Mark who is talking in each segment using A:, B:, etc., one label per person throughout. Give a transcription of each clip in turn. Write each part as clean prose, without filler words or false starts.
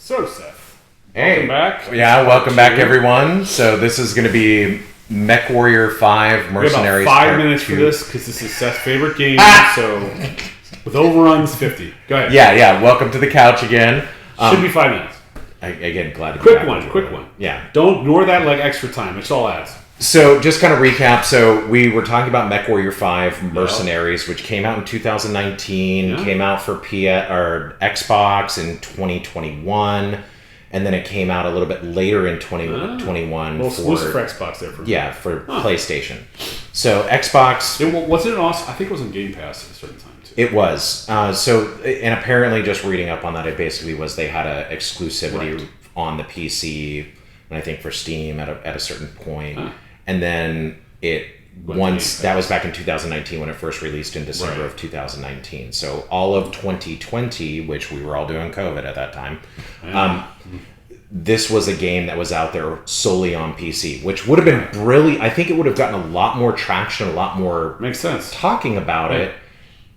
A: So, Seth,
B: welcome
A: back.
B: Yeah, welcome back, everyone. So this is going to be Mechwarrior 5 Mercenaries.
A: We have about 5 minutes for this because this is Seth's favorite game. So, with overruns, 50. Go ahead.
B: Yeah. Welcome to the couch again.
A: Should be 5 minutes.
B: Again, glad to be back.
A: Quick one.
B: Yeah.
A: Don't ignore that like extra time. It's all ads.
B: So, just kind of recap. So, we were talking about Mechwarrior 5 Mercenaries, which came out in 2019, came out for Xbox in 2021, and then it came out a little bit later in 2021
A: Well, exclusive for Xbox there.
B: For PlayStation. So, Xbox...
A: Was it an awesome... I think it was on Game Pass at a certain time, too.
B: It was. And apparently, just reading up on that, it basically was they had an exclusivity on the PC, and I think for Steam at a certain point. And then that was back in 2019 when it first released in December of 2019. So all of 2020, which we were all doing COVID at that time, this was a game that was out there solely on PC, which would have been brilliant. I think it would have gotten a lot more traction, a lot more
A: makes sense
B: talking about it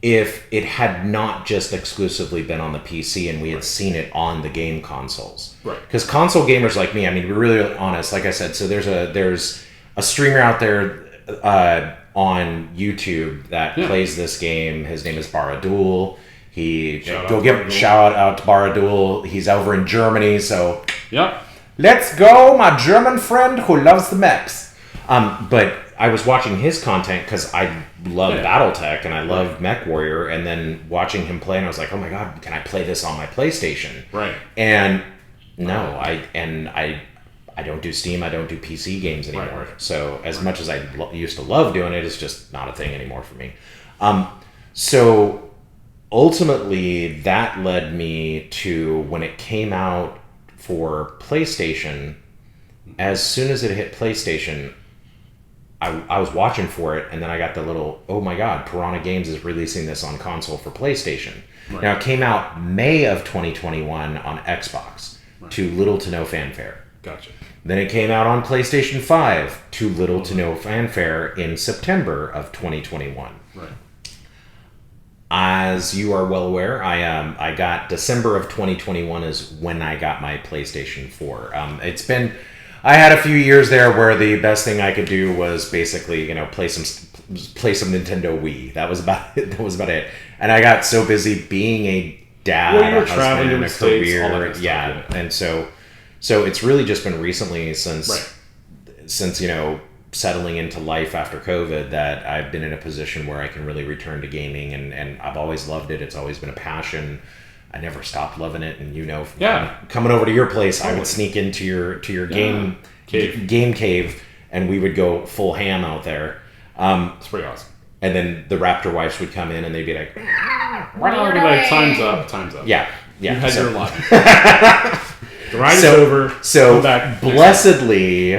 B: if it had not just exclusively been on the PC and we had seen it on the game consoles.
A: Right.
B: Because console gamers like me, I mean, we're really honest. Like I said, so there's a streamer out there on YouTube that plays this game. His name is Baradul. Shout out to Baradul. He's over in Germany, so let's go, my German friend who loves the mechs. But I was watching his content because I love BattleTech and I love Mechwarrior, and then watching him play, and I was like, oh my god, can I play this on my PlayStation?
A: Right.
B: And no, I don't do Steam. I don't do PC games anymore.
A: Right.
B: So as much as I used to love doing it, it's just not a thing anymore for me. So ultimately, that led me to when it came out for PlayStation. As soon as it hit PlayStation, I was watching for it, and then I got the little, oh my god, Piranha Games is releasing this on console for PlayStation. Right. Now, it came out May of 2021 on Xbox, to little to no fanfare.
A: Gotcha.
B: Then it came out on PlayStation 5, to little to no fanfare in September of 2021. Right. As you are well aware, I got December of 2021 is when I got my PlayStation 4. I had a few years there where the best thing I could do was basically, play some Nintendo Wii. That was about it. And I got so busy being a dad, a husband, and a career, and so it's really just been recently since settling into life after COVID that I've been in a position where I can really return to gaming, and I've always loved it. It's always been a passion. I never stopped loving it, and coming over to your place, I would sneak into your game cave, and we would go full ham out there.
A: It's pretty awesome.
B: And then the Raptor wives would come in, and they'd be like,
A: time's up.
B: Yeah.
A: You had your life. The ride is over.
B: So blessedly,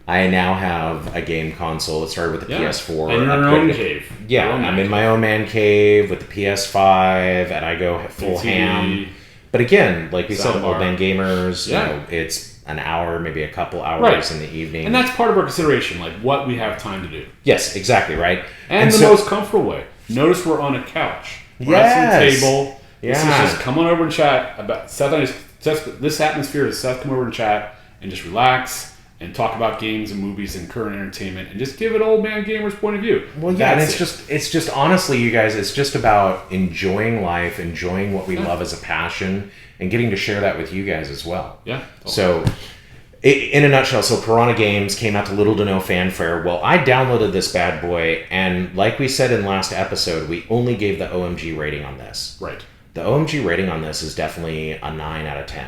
B: I now have a game console. It started with the PS4.
A: And you're in your own cave.
B: Yeah, I'm in my own man cave with the PS5, and I go full ham. But again, like we said, Old Man Gamrz, it's an hour, maybe a couple hours in the evening.
A: And that's part of our consideration, like what we have time to do.
B: Yes, exactly, right?
A: And the most comfortable way. Notice we're on a couch. We're at some table. This is just come on over and chat about this atmosphere is Seth come over and chat and just relax and talk about games and movies and current entertainment and just give it Old Man Gamrz point of view.
B: Well, yeah, and it's just honestly, you guys, it's just about enjoying life, enjoying what we love as a passion, and getting to share that with you guys as well.
A: Yeah. Totally.
B: So, in a nutshell, Piranha Games came out to little to no fanfare. Well, I downloaded this bad boy, and like we said in last episode, we only gave the OMG rating on this.
A: Right.
B: The OMG rating on this is definitely a 9 out of 10.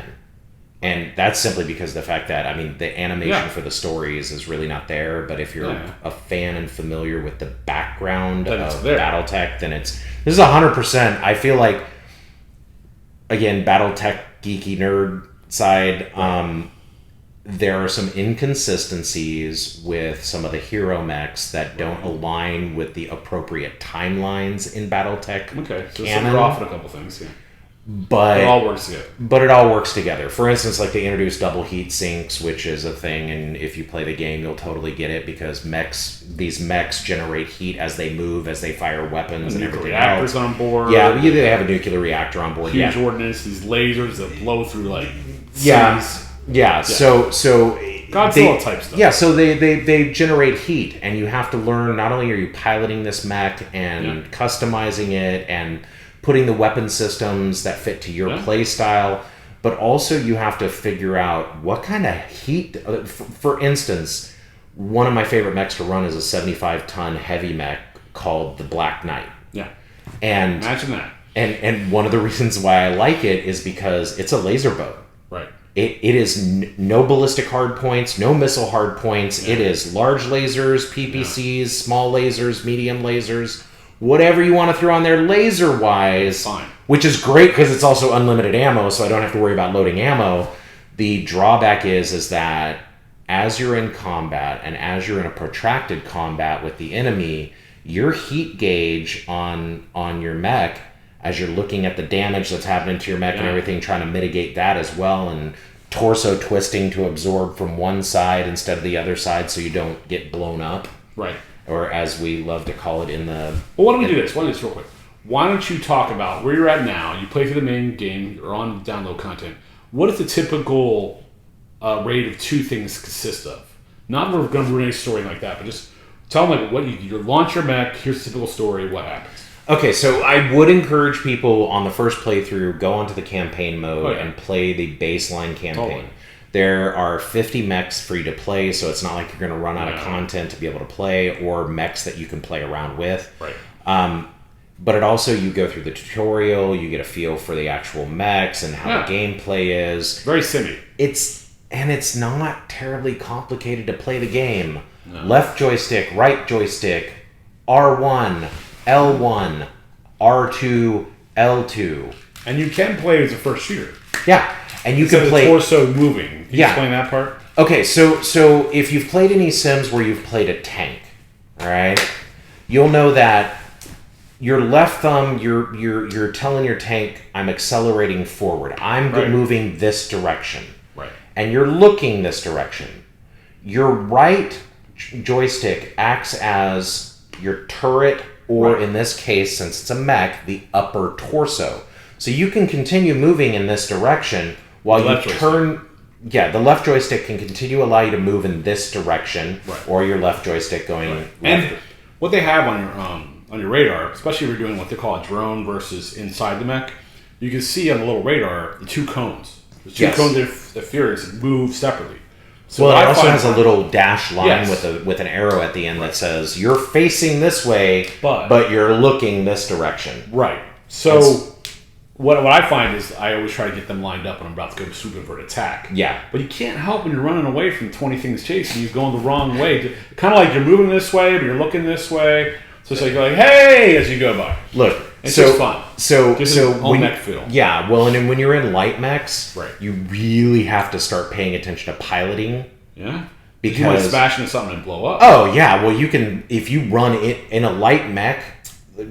B: And that's simply because of the fact that, the animation for the stories is really not there, but if you're a fan and familiar with the background of BattleTech, then this is 100%. I feel like, again, BattleTech geeky nerd side, there are some inconsistencies with some of the hero mechs that don't align with the appropriate timelines in BattleTech.
A: Okay, so we're off on a couple things,
B: But
A: it all works together.
B: But it all works together. For instance, like they introduced double heat sinks, which is a thing, and if you play the game, you'll totally get it because these mechs generate heat as they move, as they fire weapons and everything
A: reactors on board.
B: Yeah, they have a nuclear reactor on board.
A: Huge ordnance, these lasers that blow through like
B: Yeah. So
A: Godzilla type stuff.
B: Yeah, so they generate heat, and you have to learn, not only are you piloting this mech and customizing it and putting the weapon systems that fit to your play style, but also you have to figure out what kind of heat. For instance, one of my favorite mechs to run is a 75-ton heavy mech called the Black Knight.
A: Yeah.
B: And
A: imagine that.
B: And one of the reasons why I like it is because it's a laser boat.
A: Right.
B: It is no ballistic hard points, no missile hard points. It is large lasers, PPCs, small lasers, medium lasers, whatever you want to throw on there laser-wise.
A: Fine.
B: Which is great because it's also unlimited ammo, so I don't have to worry about loading ammo. The drawback is that as you're in combat and as you're in a protracted combat with the enemy, your heat gauge on your mech, as you're looking at the damage that's happening to your mech and everything, trying to mitigate that as well, and torso twisting to absorb from one side instead of the other side so you don't get blown up.
A: Right.
B: Or as we love to call it in the...
A: Well, why don't we do this? Why don't we do this real quick? Why don't you talk about where you're at now? You play through the main game, you're on download content. What does the typical raid of 2 things consist of? Not that we're going to ruin any story like that, but just tell them what you launch your mech, here's the typical story, what happens.
B: Okay, so I would encourage people on the first playthrough, go onto the campaign mode and play the baseline campaign. Totally. There are 50 mechs for you to play, so it's not like you're going to run out of content to be able to play, or mechs that you can play around with.
A: Right.
B: But it also, you go through the tutorial, you get a feel for the actual mechs and how the gameplay is.
A: Very simmy.
B: It's not terribly complicated to play the game.
A: No.
B: Left joystick, right joystick, R1, L1, R2, L2.
A: And you can play as a first shooter.
B: Yeah. And you can play...
A: the torso moving. Can you explain that part?
B: Okay, so if you've played any Sims where you've played a tank, all right, you'll know that your left thumb, you're telling your tank, I'm accelerating forward. I'm moving this direction.
A: Right.
B: And you're looking this direction. Your right joystick acts as your turret, or in this case, since it's a mech, the upper torso. So you can continue moving in this direction while you turn... Yeah, the left joystick can continue allow you to move in this direction, or your left joystick going left.
A: And what they have on your radar, especially if you're doing what they call a drone versus inside the mech, you can see on the little radar the 2 cones. The 2 cones of interference move separately. So
B: it also has a little dash line with an arrow at the end that says, you're facing this way, but you're looking this direction.
A: Right. So what I find is I always try to get them lined up when I'm about to go swoop in for an attack.
B: Yeah.
A: But you can't help when you're running away from 20 things chasing you, going the wrong way. Kind of like you're moving this way, but you're looking this way. So it's like you're like, hey, as you go by.
B: Look,
A: it's just fun.
B: So
A: when mech feel.
B: Yeah, well, and when you're in light mechs,
A: right,
B: you really have to start paying attention to piloting.
A: Yeah.
B: Because
A: you might smash into something and blow up.
B: Oh yeah, well you can, if you run it in a light mech,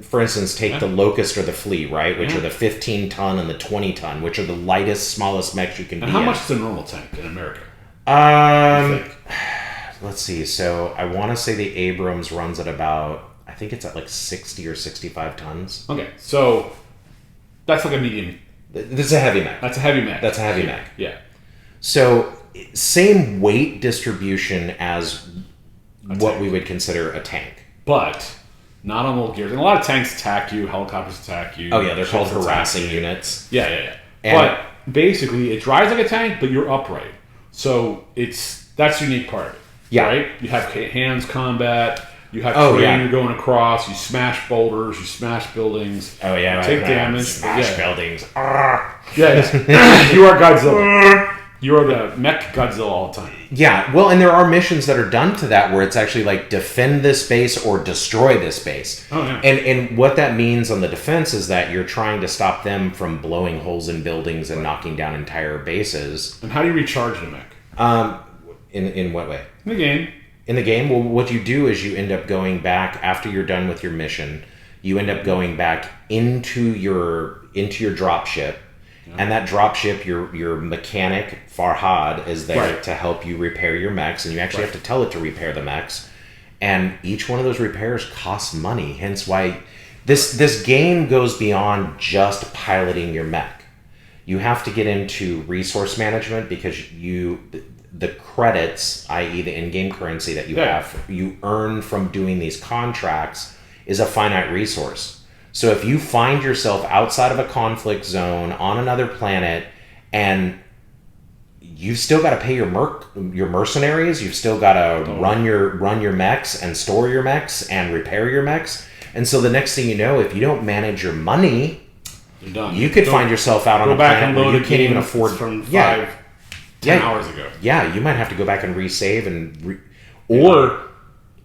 B: for instance, take the Locust or the Flea, right, which are the 15-ton and the 20-ton, which are the lightest, smallest mechs you can be in.
A: And how much is a normal tank in America?
B: Let's see. So I want to say the Abrams runs at about, I think it's at like 60 or 65 tons.
A: Okay, so that's like a medium.
B: This is a heavy mech.
A: That's a heavy mech.
B: That's a heavy mech.
A: Yeah.
B: So same weight distribution as what we would consider a tank.
A: But not on Old Gears. And a lot of tanks attack you, helicopters attack you.
B: Oh yeah, they're called harassing units.
A: Yeah. But basically, it drives like a tank, but you're upright. So that's the unique part of it.
B: Yeah.
A: Right? You have hands combat. You have terrain you're going across. You smash boulders. You smash buildings.
B: Oh yeah,
A: take damage.
B: Smash buildings.
A: Yeah. You are Godzilla. You are the mech Godzilla all the time.
B: Yeah, well, and there are missions that are done to that where it's actually like defend this base or destroy this base.
A: Oh yeah.
B: And what that means on the defense is that you're trying to stop them from blowing holes in buildings and knocking down entire bases.
A: And how do you recharge the mech?
B: In what way?
A: In the game.
B: In the game, well, what you do is you end up going back after you're done with your mission. You end up going back into your drop ship, and that drop ship, your mechanic Farhad is there to help you repair your mechs, and you actually have to tell it to repair the mechs. And each one of those repairs costs money. Hence why this game goes beyond just piloting your mech. You have to get into resource management because the credits, i.e. the in-game currency that you have, you earn from doing these contracts is a finite resource. So if you find yourself outside of a conflict zone on another planet and you've still got to pay your mercenaries, you've still got to run your mechs and store your mechs and repair your mechs. And so the next thing you know, if you don't manage your money, you're done. You could find yourself out on a planet where you can't even afford
A: from 10 hours ago.
B: Yeah, you might have to go back and resave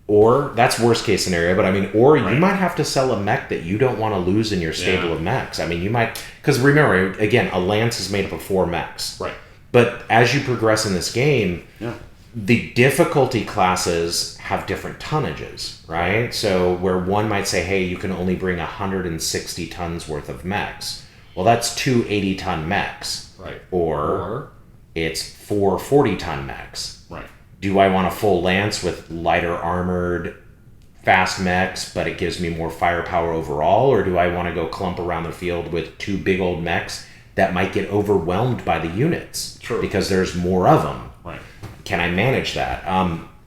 B: or that's worst case scenario, but I mean, or you might have to sell a mech that you don't want to lose in your stable of mechs. I mean, you might, because remember, again, a lance is made up of 4 mechs.
A: Right.
B: But as you progress in this game, the difficulty classes have different tonnages, right? So where one might say, hey, you can only bring 160 tons worth of mechs. Well, that's 2 80-ton mechs.
A: Right.
B: Or it's 4 40-ton mechs.
A: Right.
B: Do I want a full lance with lighter armored, fast mechs, but it gives me more firepower overall? Or do I want to go clump around the field with 2 big old mechs that might get overwhelmed by the units?
A: True.
B: Because there's more of them.
A: Right.
B: Can I manage that?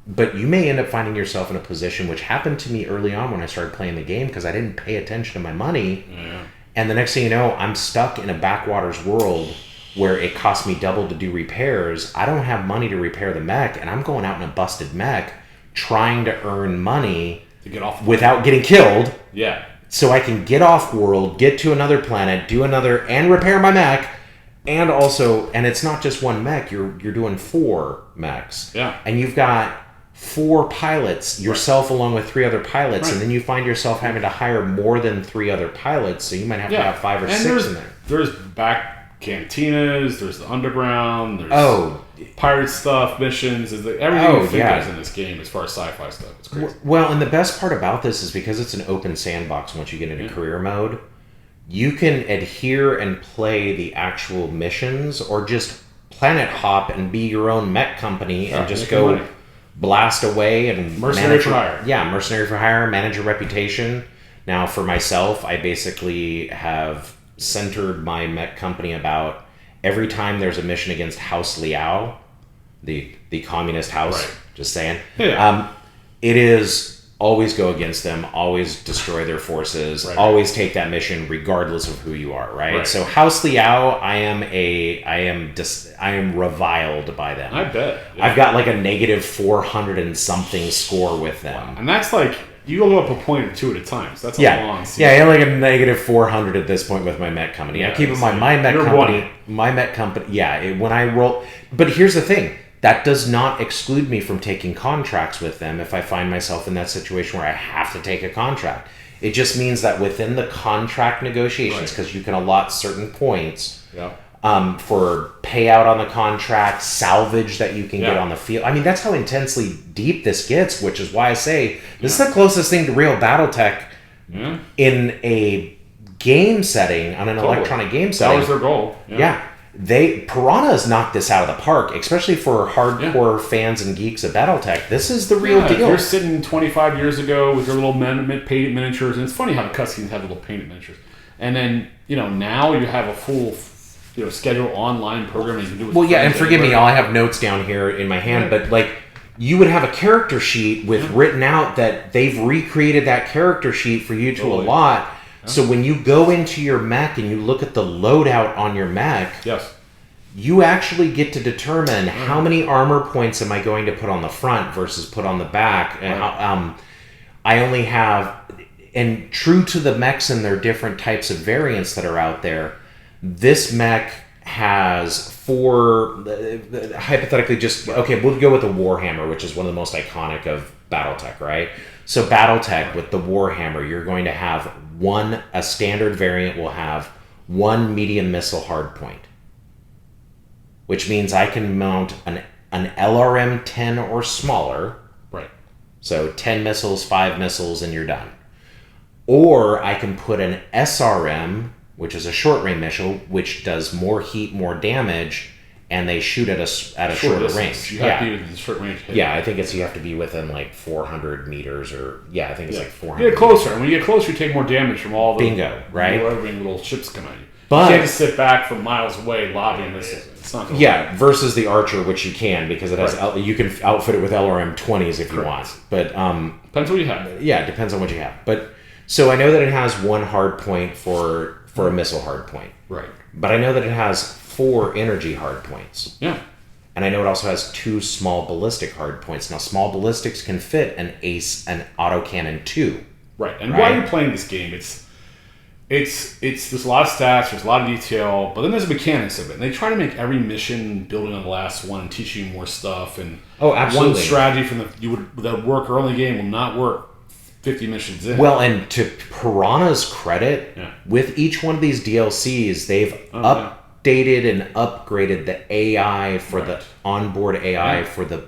B: But you may end up finding yourself in a position, which happened to me early on when I started playing the game, because I didn't pay attention to my money.
A: Yeah.
B: And the next thing you know, I'm stuck in a backwaters world where it costs me double to do repairs. I don't have money to repair the mech, and I'm going out in a busted mech trying to earn money
A: to get off
B: without getting killed.
A: Yeah.
B: So I can get off world, get to another planet, do another, and repair my mech. And also, and it's not just one mech, you're doing 4 mechs.
A: Yeah.
B: And you've got 4 pilots, yourself along with 3 other pilots, and then you find yourself having to hire more than 3 other pilots, so you might have to have 5 or 6 in there.
A: There's back cantinas, there's the underground, there's pirate stuff, missions, everything you think is in this game as far as sci-fi stuff. It's crazy.
B: Well, and the best part about this is because it's an open sandbox once you get into career mode, you can adhere and play the actual missions or just planet hop and be your own mech company and just go blast away and
A: Mercenary for hire.
B: Yeah, mercenary for hire, manage a reputation. Now, for myself, I basically have centered my mech company about every time there's a mission against House Liao, the communist house, just saying, it is always go against them, always destroy their forces, always take that mission regardless of who you are, right? So House Liao, I am reviled by them.
A: I bet. Yeah.
B: I've got like a negative 400 and something score with them.
A: Wow. And that's like, you go up a point or 2 at a time, so that's a long season.
B: Yeah, I have like a negative 400 at this point with my mech company.
A: Yeah,
B: I keep in mind, my mech company, when I roll, but here's the thing, that does not exclude me from taking contracts with them if I find myself in that situation where I have to take a contract. It just means that within the contract negotiations, because you can allot certain points for payout on the contract, salvage that you can get on the field. I mean, that's how intensely deep this gets, which is why I say this is the closest thing to real BattleTech in a game setting, on an electronic game setting.
A: That was their goal.
B: Piranha's knocked this out of the park, especially for hardcore fans and geeks of BattleTech. This is the real deal.
A: You're sitting 25 years ago with your little painted miniatures, and it's funny how the cutscenes have little painted miniatures. And then, now you have a full schedule online program you can do with
B: and forgive me, I have notes down here in my hand, but like, you would have a character sheet with written out that they've recreated that character sheet for you to allot. So when you go into your mech and you look at the loadout on your mech, you actually get to determine how many armor points am I going to put on the front versus put on the back. And I only have, and true to the mechs and their different types of variants that are out there, this mech has 4, hypothetically we'll go with the Warhammer, which is one of the most iconic of BattleTech, right? So BattleTech with the Warhammer, you're going to have a standard variant will have 1 medium missile hardpoint, which means I can mount an LRM 10 or smaller.
A: Right.
B: So 10 missiles, 5 missiles, and you're done. Or I can put an SRM, which is a short-range missile, which does more heat, more damage, and they shoot at a shorter range.
A: You have to be within short range.
B: Yeah, I think you have to be within like 400 meters, or I think it's like 400.
A: You get closer, and when you get closer, you take more damage from all the
B: bingo, right?
A: Whatever little ships come at you. But you can't just sit back from miles away lobbing missiles. It's not going to work.
B: Versus the Archer, which you can, because it has you can outfit it with LRM 20s if you want. But
A: depends what you have.
B: Yeah, it depends on what you have. But so I know that it has one hard point for a missile hard point.
A: Right.
B: But I know that it has 4 energy hard points.
A: Yeah. And
B: I know it also has 2 small ballistic hard points. Now, small ballistics can fit an autocannon 2.
A: Right. And while you're playing this game, it's there's a lot of stats, there's a lot of detail, but then there's the mechanics of it. And they try to make every mission building on the last one and teaching you more stuff. And
B: absolutely.
A: One strategy that would work early game will not work 50 missions in.
B: Well, and to Piranha's credit, with each one of these DLCs, they've updated and upgraded the AI for the onboard AI for the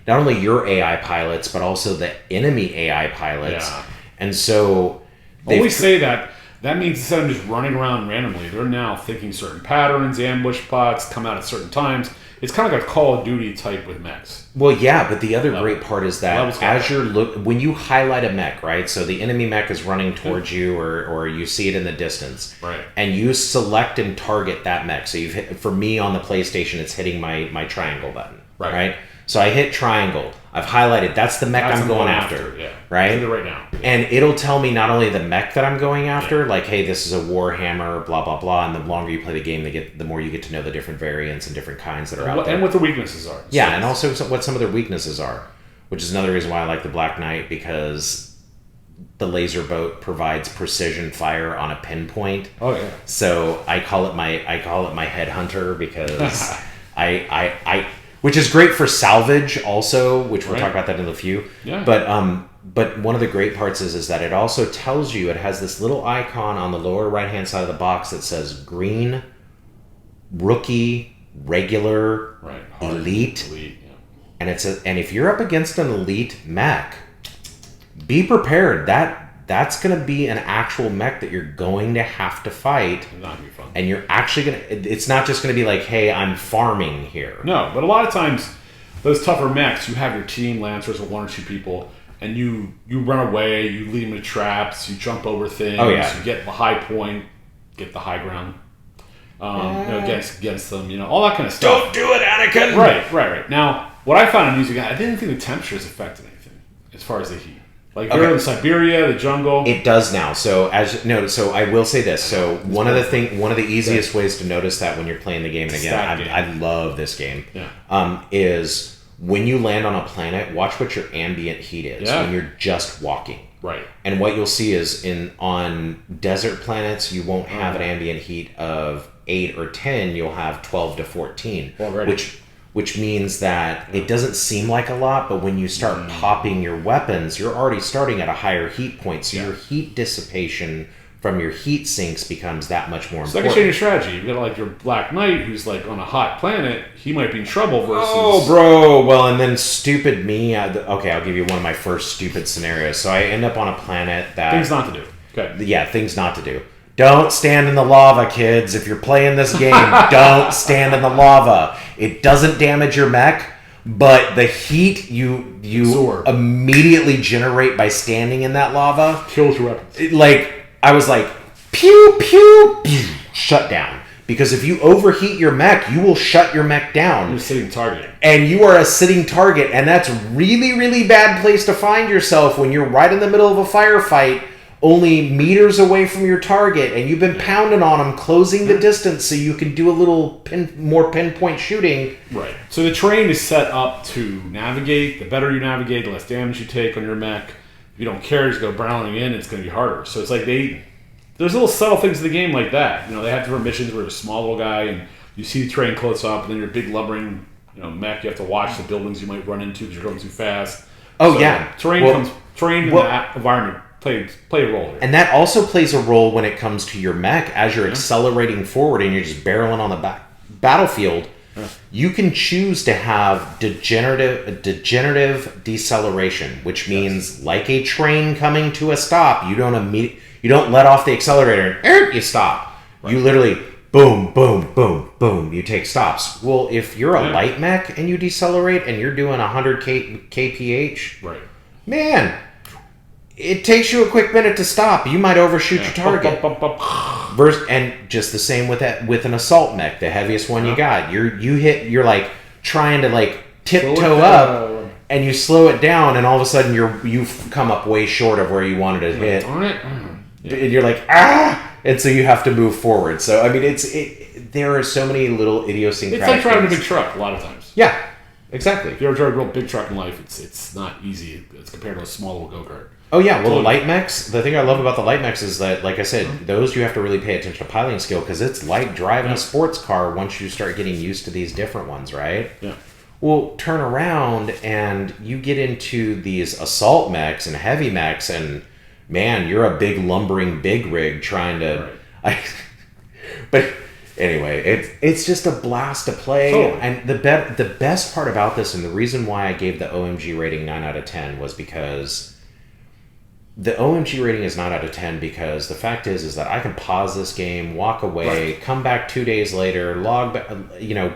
B: not only your AI pilots, but also the enemy AI pilots. Yeah. And so
A: always say that means instead of just running around randomly, they're now thinking certain patterns, ambush pods come out at certain times. It's kind of like a Call of Duty type with mechs.
B: Well, yeah, but the other great part is that as you're when you highlight a mech, right? So the enemy mech is running towards you, or you see it in the distance,
A: right?
B: And you select and target that mech. So you've hit, for me on the PlayStation, it's hitting my triangle button, right? So I hit triangle. I've highlighted. That's the mech I'm going after.
A: Yeah.
B: Right?
A: It's right now. Yeah.
B: And it'll tell me not only the mech that I'm going after, like, hey, this is a Warhammer, blah, blah, blah. And the longer you play the game, the more you get to know the different variants and different kinds that are out there.
A: And what the weaknesses are.
B: Yeah, and also what some of their weaknesses are, which is another reason why I like the Black Knight, because the laser boat provides precision fire on a pinpoint.
A: Oh, yeah.
B: So I call it my headhunter because which is great for salvage also, which we'll talk about that in a few.
A: Yeah.
B: But one of the great parts is that it also tells you, it has this little icon on the lower right-hand side of the box that says green, rookie, regular, elite.
A: Yeah.
B: And and if you're up against an elite mech, be prepared. That's going to be an actual mech that you're going to have to fight.
A: It's not going to be fun.
B: And you're actually going to... It's not just going to be like, hey, I'm farming here.
A: No, but a lot of times, those tougher mechs, you have your team, Lancers, or 1 or 2 people, and you run away, you lead them to traps, you jump over things, you get the high point, get the high ground against them, all that kind of stuff.
B: Don't do it, Anakin!
A: Right. Now, what I found amusing, I didn't think the temperatures affected anything as far as the heat. Like you're in Siberia, the jungle.
B: It does now. So so I will say this. So one of the easiest ways to notice that when you're playing the game, and again, I love this game.
A: Yeah.
B: Is when you land on a planet, watch what your ambient heat is when you're just walking.
A: Right.
B: And what you'll see is on desert planets, you won't have an ambient heat of 8 or 10. You'll have 12 to 14, which means that it doesn't seem like a lot, but when you start popping your weapons, you're already starting at a higher heat point. So your heat dissipation from your heat sinks becomes that much more important.
A: So that can change your strategy. You've got like your Black Knight who's like on a hot planet. He might be in trouble versus...
B: Oh, bro. Well, and then stupid me. I'll give you one of my first stupid scenarios. So I end up on a planet that...
A: Things not to do. Okay.
B: Yeah, things not to do. Don't stand in the lava, kids. If you're playing this game, don't stand in the lava. It doesn't damage your mech, but the heat you immediately generate by standing in that lava
A: kills your weapons.
B: I was like, pew, pew, pew, shut down. Because if you overheat your mech, you will shut your mech down.
A: You're a sitting target.
B: And you are a sitting target, and that's a really, really bad place to find yourself when you're right in the middle of a firefight, only meters away from your target, and you've been pounding on them, closing the distance so you can do a little more pinpoint shooting.
A: Right. So the terrain is set up to navigate. The better you navigate, the less damage you take on your mech. If you don't care, just go barreling in, it's going to be harder. So it's like there's little subtle things in the game like that. They have different missions where you're a small little guy, and you see the terrain close up, and then you're a big lumbering mech. You have to watch the buildings you might run into because you're going too fast. Terrain in that environment play a role here.
B: And that also plays a role when it comes to your mech. As you're accelerating forward and you're just barreling on the battlefield, you can choose to have degenerative deceleration, which means like a train coming to a stop, you don't let off the accelerator and you stop. Right. You literally boom, boom, boom, boom, you take stops. Well, if you're a light mech and you decelerate and you're doing 100 kph,
A: right,
B: man, it takes you a quick minute to stop. You might overshoot your target. And just the same with an assault mech, the heaviest one you got. You're like trying to like tiptoe up, and you slow it down, and all of a sudden you've come up way short of where you wanted to hit. And you're like, and so you have to move forward. So I mean, there are so many little idiosyncratic.
A: It's like driving a big truck a lot of times.
B: Yeah, exactly.
A: If you ever drive a real big truck in life, it's not easy. It's compared to a small little go-kart.
B: Oh yeah, well the light mechs, the thing I love about the light mechs is that, like I said, those you have to really pay attention to piloting skill, because it's like driving a sports car once you start getting used to these different ones, right?
A: Yeah.
B: Well, turn around and you get into these assault mechs and heavy mechs, and man, you're a big lumbering big rig trying to... Right. But anyway, it's just a blast to play. Totally. And the best part about this, and the reason why I gave the OMG rating 9 out of 10 was because... The OMG rating is 9 out of 10 because the fact is that I can pause this game, walk away, come back 2 days later, log back,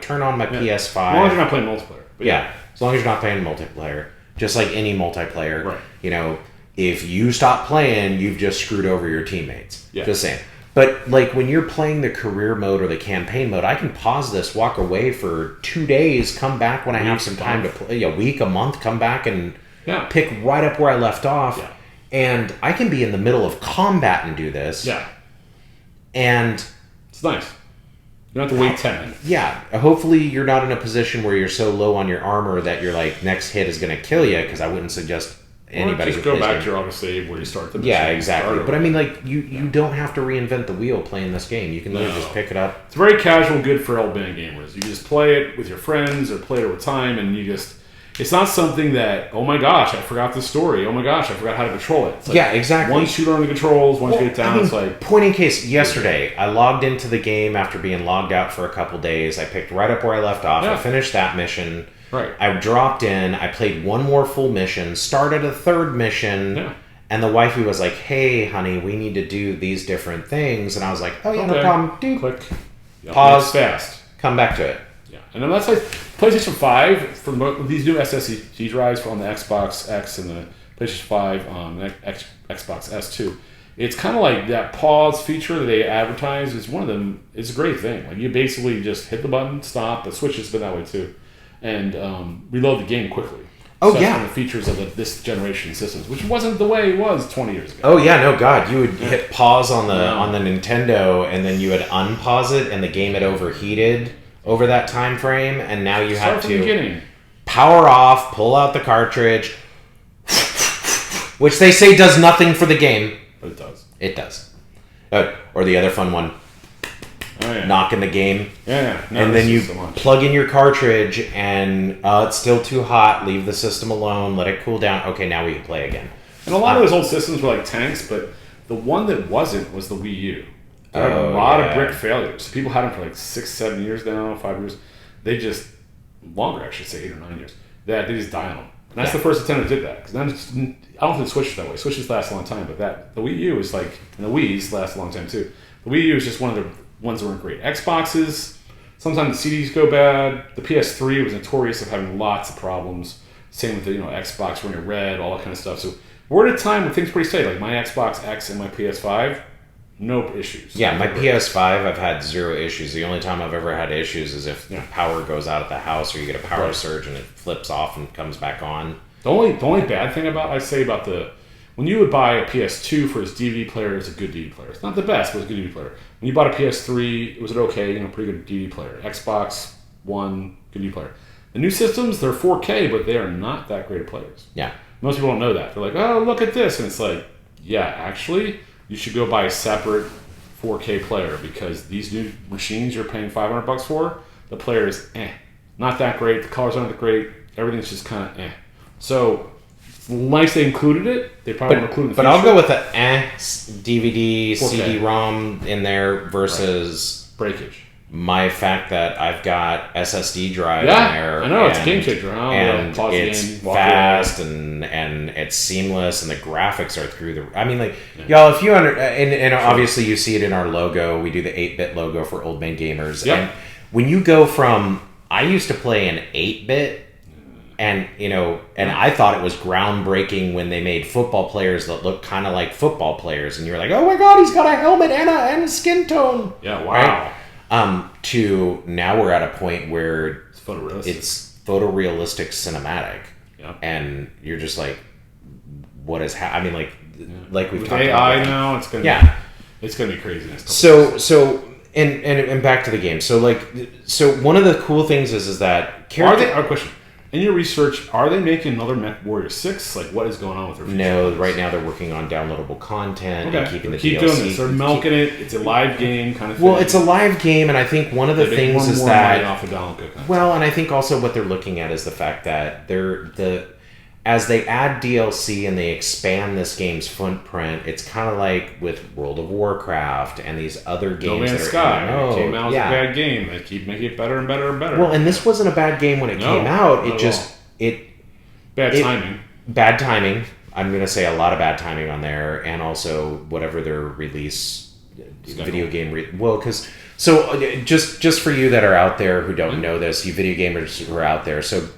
B: turn on my PS5.
A: As long as you're not playing multiplayer.
B: But as long as you're not playing multiplayer. Just like any multiplayer.
A: Right.
B: If you stop playing, you've just screwed over your teammates.
A: Yeah.
B: Just saying. But like when you're playing the career mode or the campaign mode, I can pause this, walk away for 2 days, come back when I have some time to play, a week, a month, come back and pick right up where I left off.
A: Yeah.
B: And I can be in the middle of combat and do this.
A: Yeah.
B: And...
A: It's nice. You don't have to wait 10 minutes.
B: Yeah. Hopefully you're not in a position where you're so low on your armor that your next hit is going to kill you, because I wouldn't suggest anybody...
A: Or just go back to your auto save where you start the mission.
B: Yeah, exactly. But I mean, you don't have to reinvent the wheel playing this game. You can literally just pick it up.
A: It's very casual, good for Old Man Gamrz. You just play it with your friends or play it over time, and you just... It's not something that, oh my gosh, I forgot the story. Oh my gosh, I forgot how to control it. It's like
B: exactly.
A: Once you learn the controls, once you get it down, it's like...
B: Point in case, yesterday, I logged into the game after being logged out for a couple days. I picked right up where I left off. I finished that mission.
A: Right.
B: I dropped in. I played one more full mission. Started a third mission. Yeah. And the wifey was like, hey, honey, we need to do these different things. And I was like, oh, yeah, no problem. Dude.
A: Click.
B: Pause.
A: Fast.
B: Come back to it.
A: Yeah. And then that's like PlayStation 5, for these new SSD drives on the Xbox X and the PlayStation 5 Xbox S2. It's kind of like that pause feature that they advertise is one of them. It's a great thing. Like you basically just hit the button, stop. The Switch has been that way too, and reload the game quickly.
B: Oh,
A: so
B: yeah.
A: That's one of the features of this generation systems, which wasn't the way it was 20 years ago.
B: Oh yeah, no, God, you would hit pause on the Nintendo, and then you would unpause it, and the game had overheated over that time frame, and now you have to power off, pull out the cartridge, which they say does nothing for the game.
A: But it does.
B: It does. Or the other fun one.
A: Oh, yeah.
B: Knock in the game.
A: Yeah. No,
B: and then you plug in your cartridge, and it's still too hot. Leave the system alone. Let it cool down. Okay, now we can play again.
A: And a lot of those old systems were like tanks, but the one that wasn't was the Wii U. There are a lot of brick failures. People had them for like 6-7 years now, 5 years. They just longer, actually, say 8 or 9 years. They just die on them. And that's the first attempt that did that. Because I don't think the Switch is that way. Switches last a long time, but the Wii U is like, and the Wii's last a long time too. The Wii U is just one of the ones that weren't great. Xboxes, sometimes the CDs go bad. The PS3 was notorious of having lots of problems. Same with the Xbox running red, all that kind of stuff. So we're at a time when things are pretty steady. Like my Xbox X and my PS5, no issues.
B: Yeah, my PS5, I've had zero issues. The only time I've ever had issues is if power goes out at the house, or you get a power surge and it flips off and comes back on.
A: The only bad thing about when you would buy a PS2 for its DVD player, it's a good DVD player. It's not the best, but it's a good DVD player. When you bought a PS3, it was an okay, pretty good DVD player. Xbox One, good DVD player. The new systems, they're 4K, but they are not that great of players.
B: Yeah.
A: Most people don't know that. They're like, oh, look at this. And it's like, yeah, actually, you should go buy a separate 4K player, because these new machines you're paying $500 for, the player is not that great. The colors aren't that great. Everything's just kind of So, nice they included it. They probably won't include it in the future.
B: But I'll go with the DVD, 4K. CD-ROM in there versus
A: breakage.
B: My fact that I've got SSD drive in there.
A: I know, it's a game changer.
B: And it's fast and it's seamless, and the graphics are through the... I mean, y'all, if you and obviously you see it in our logo. We do the 8-bit logo for Old Man Gamrz.
A: Yep.
B: And when you go from... I used to play an 8-bit, And, I thought it was groundbreaking when they made football players that looked kind of like football players. And you're like, oh my God, he's got a helmet and a skin tone.
A: Yeah, wow.
B: Right? To now we're at a point where
A: it's photorealistic.
B: It's photorealistic cinematic.
A: Yep.
B: And you're just like, what is I mean, like we've
A: with
B: talked
A: AI
B: about
A: now, it's gonna be crazy.
B: So and back to the game. So one of the cool things is that
A: our question. In your research, are they making another Mechwarrior 6? Like, what is going on with their future?
B: No, right now they're working on downloadable content and keeping the DLC.
A: Doing this. They're milking it. It's a live game kind of thing.
B: Well, it's a live game, and I think one of the things is that...
A: Off of download
B: well, and I think also what they're looking at is the fact that as they add DLC and they expand this game's footprint, it's kind of like with World of Warcraft and these other games
A: that are Sky. It came out as a bad game. They keep making it better and better and better.
B: Well, and this wasn't a bad game when it came out.
A: Timing.
B: Bad timing. I'm going to say a lot of bad timing on there, and also whatever their release video game. Just for you that are out there who don't know this, you video gamers who are out there, so.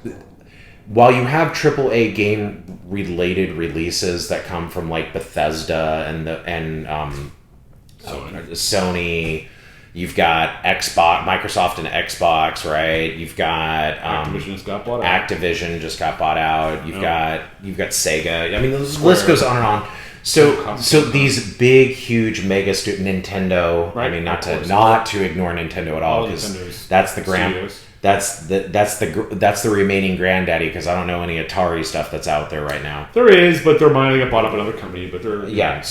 B: While you have AAA game related releases that come from like Bethesda and Sony, you've got Microsoft and Xbox, right? You've got Activision just got bought out. You've got Sega. I mean, the list goes on and on. So these big, huge mega Nintendo. Right. I mean, not to ignore Nintendo at all, because that's the That's the remaining granddaddy, because I don't know any Atari stuff that's out there right now.
A: There is, but they're might get bought up another company. But they're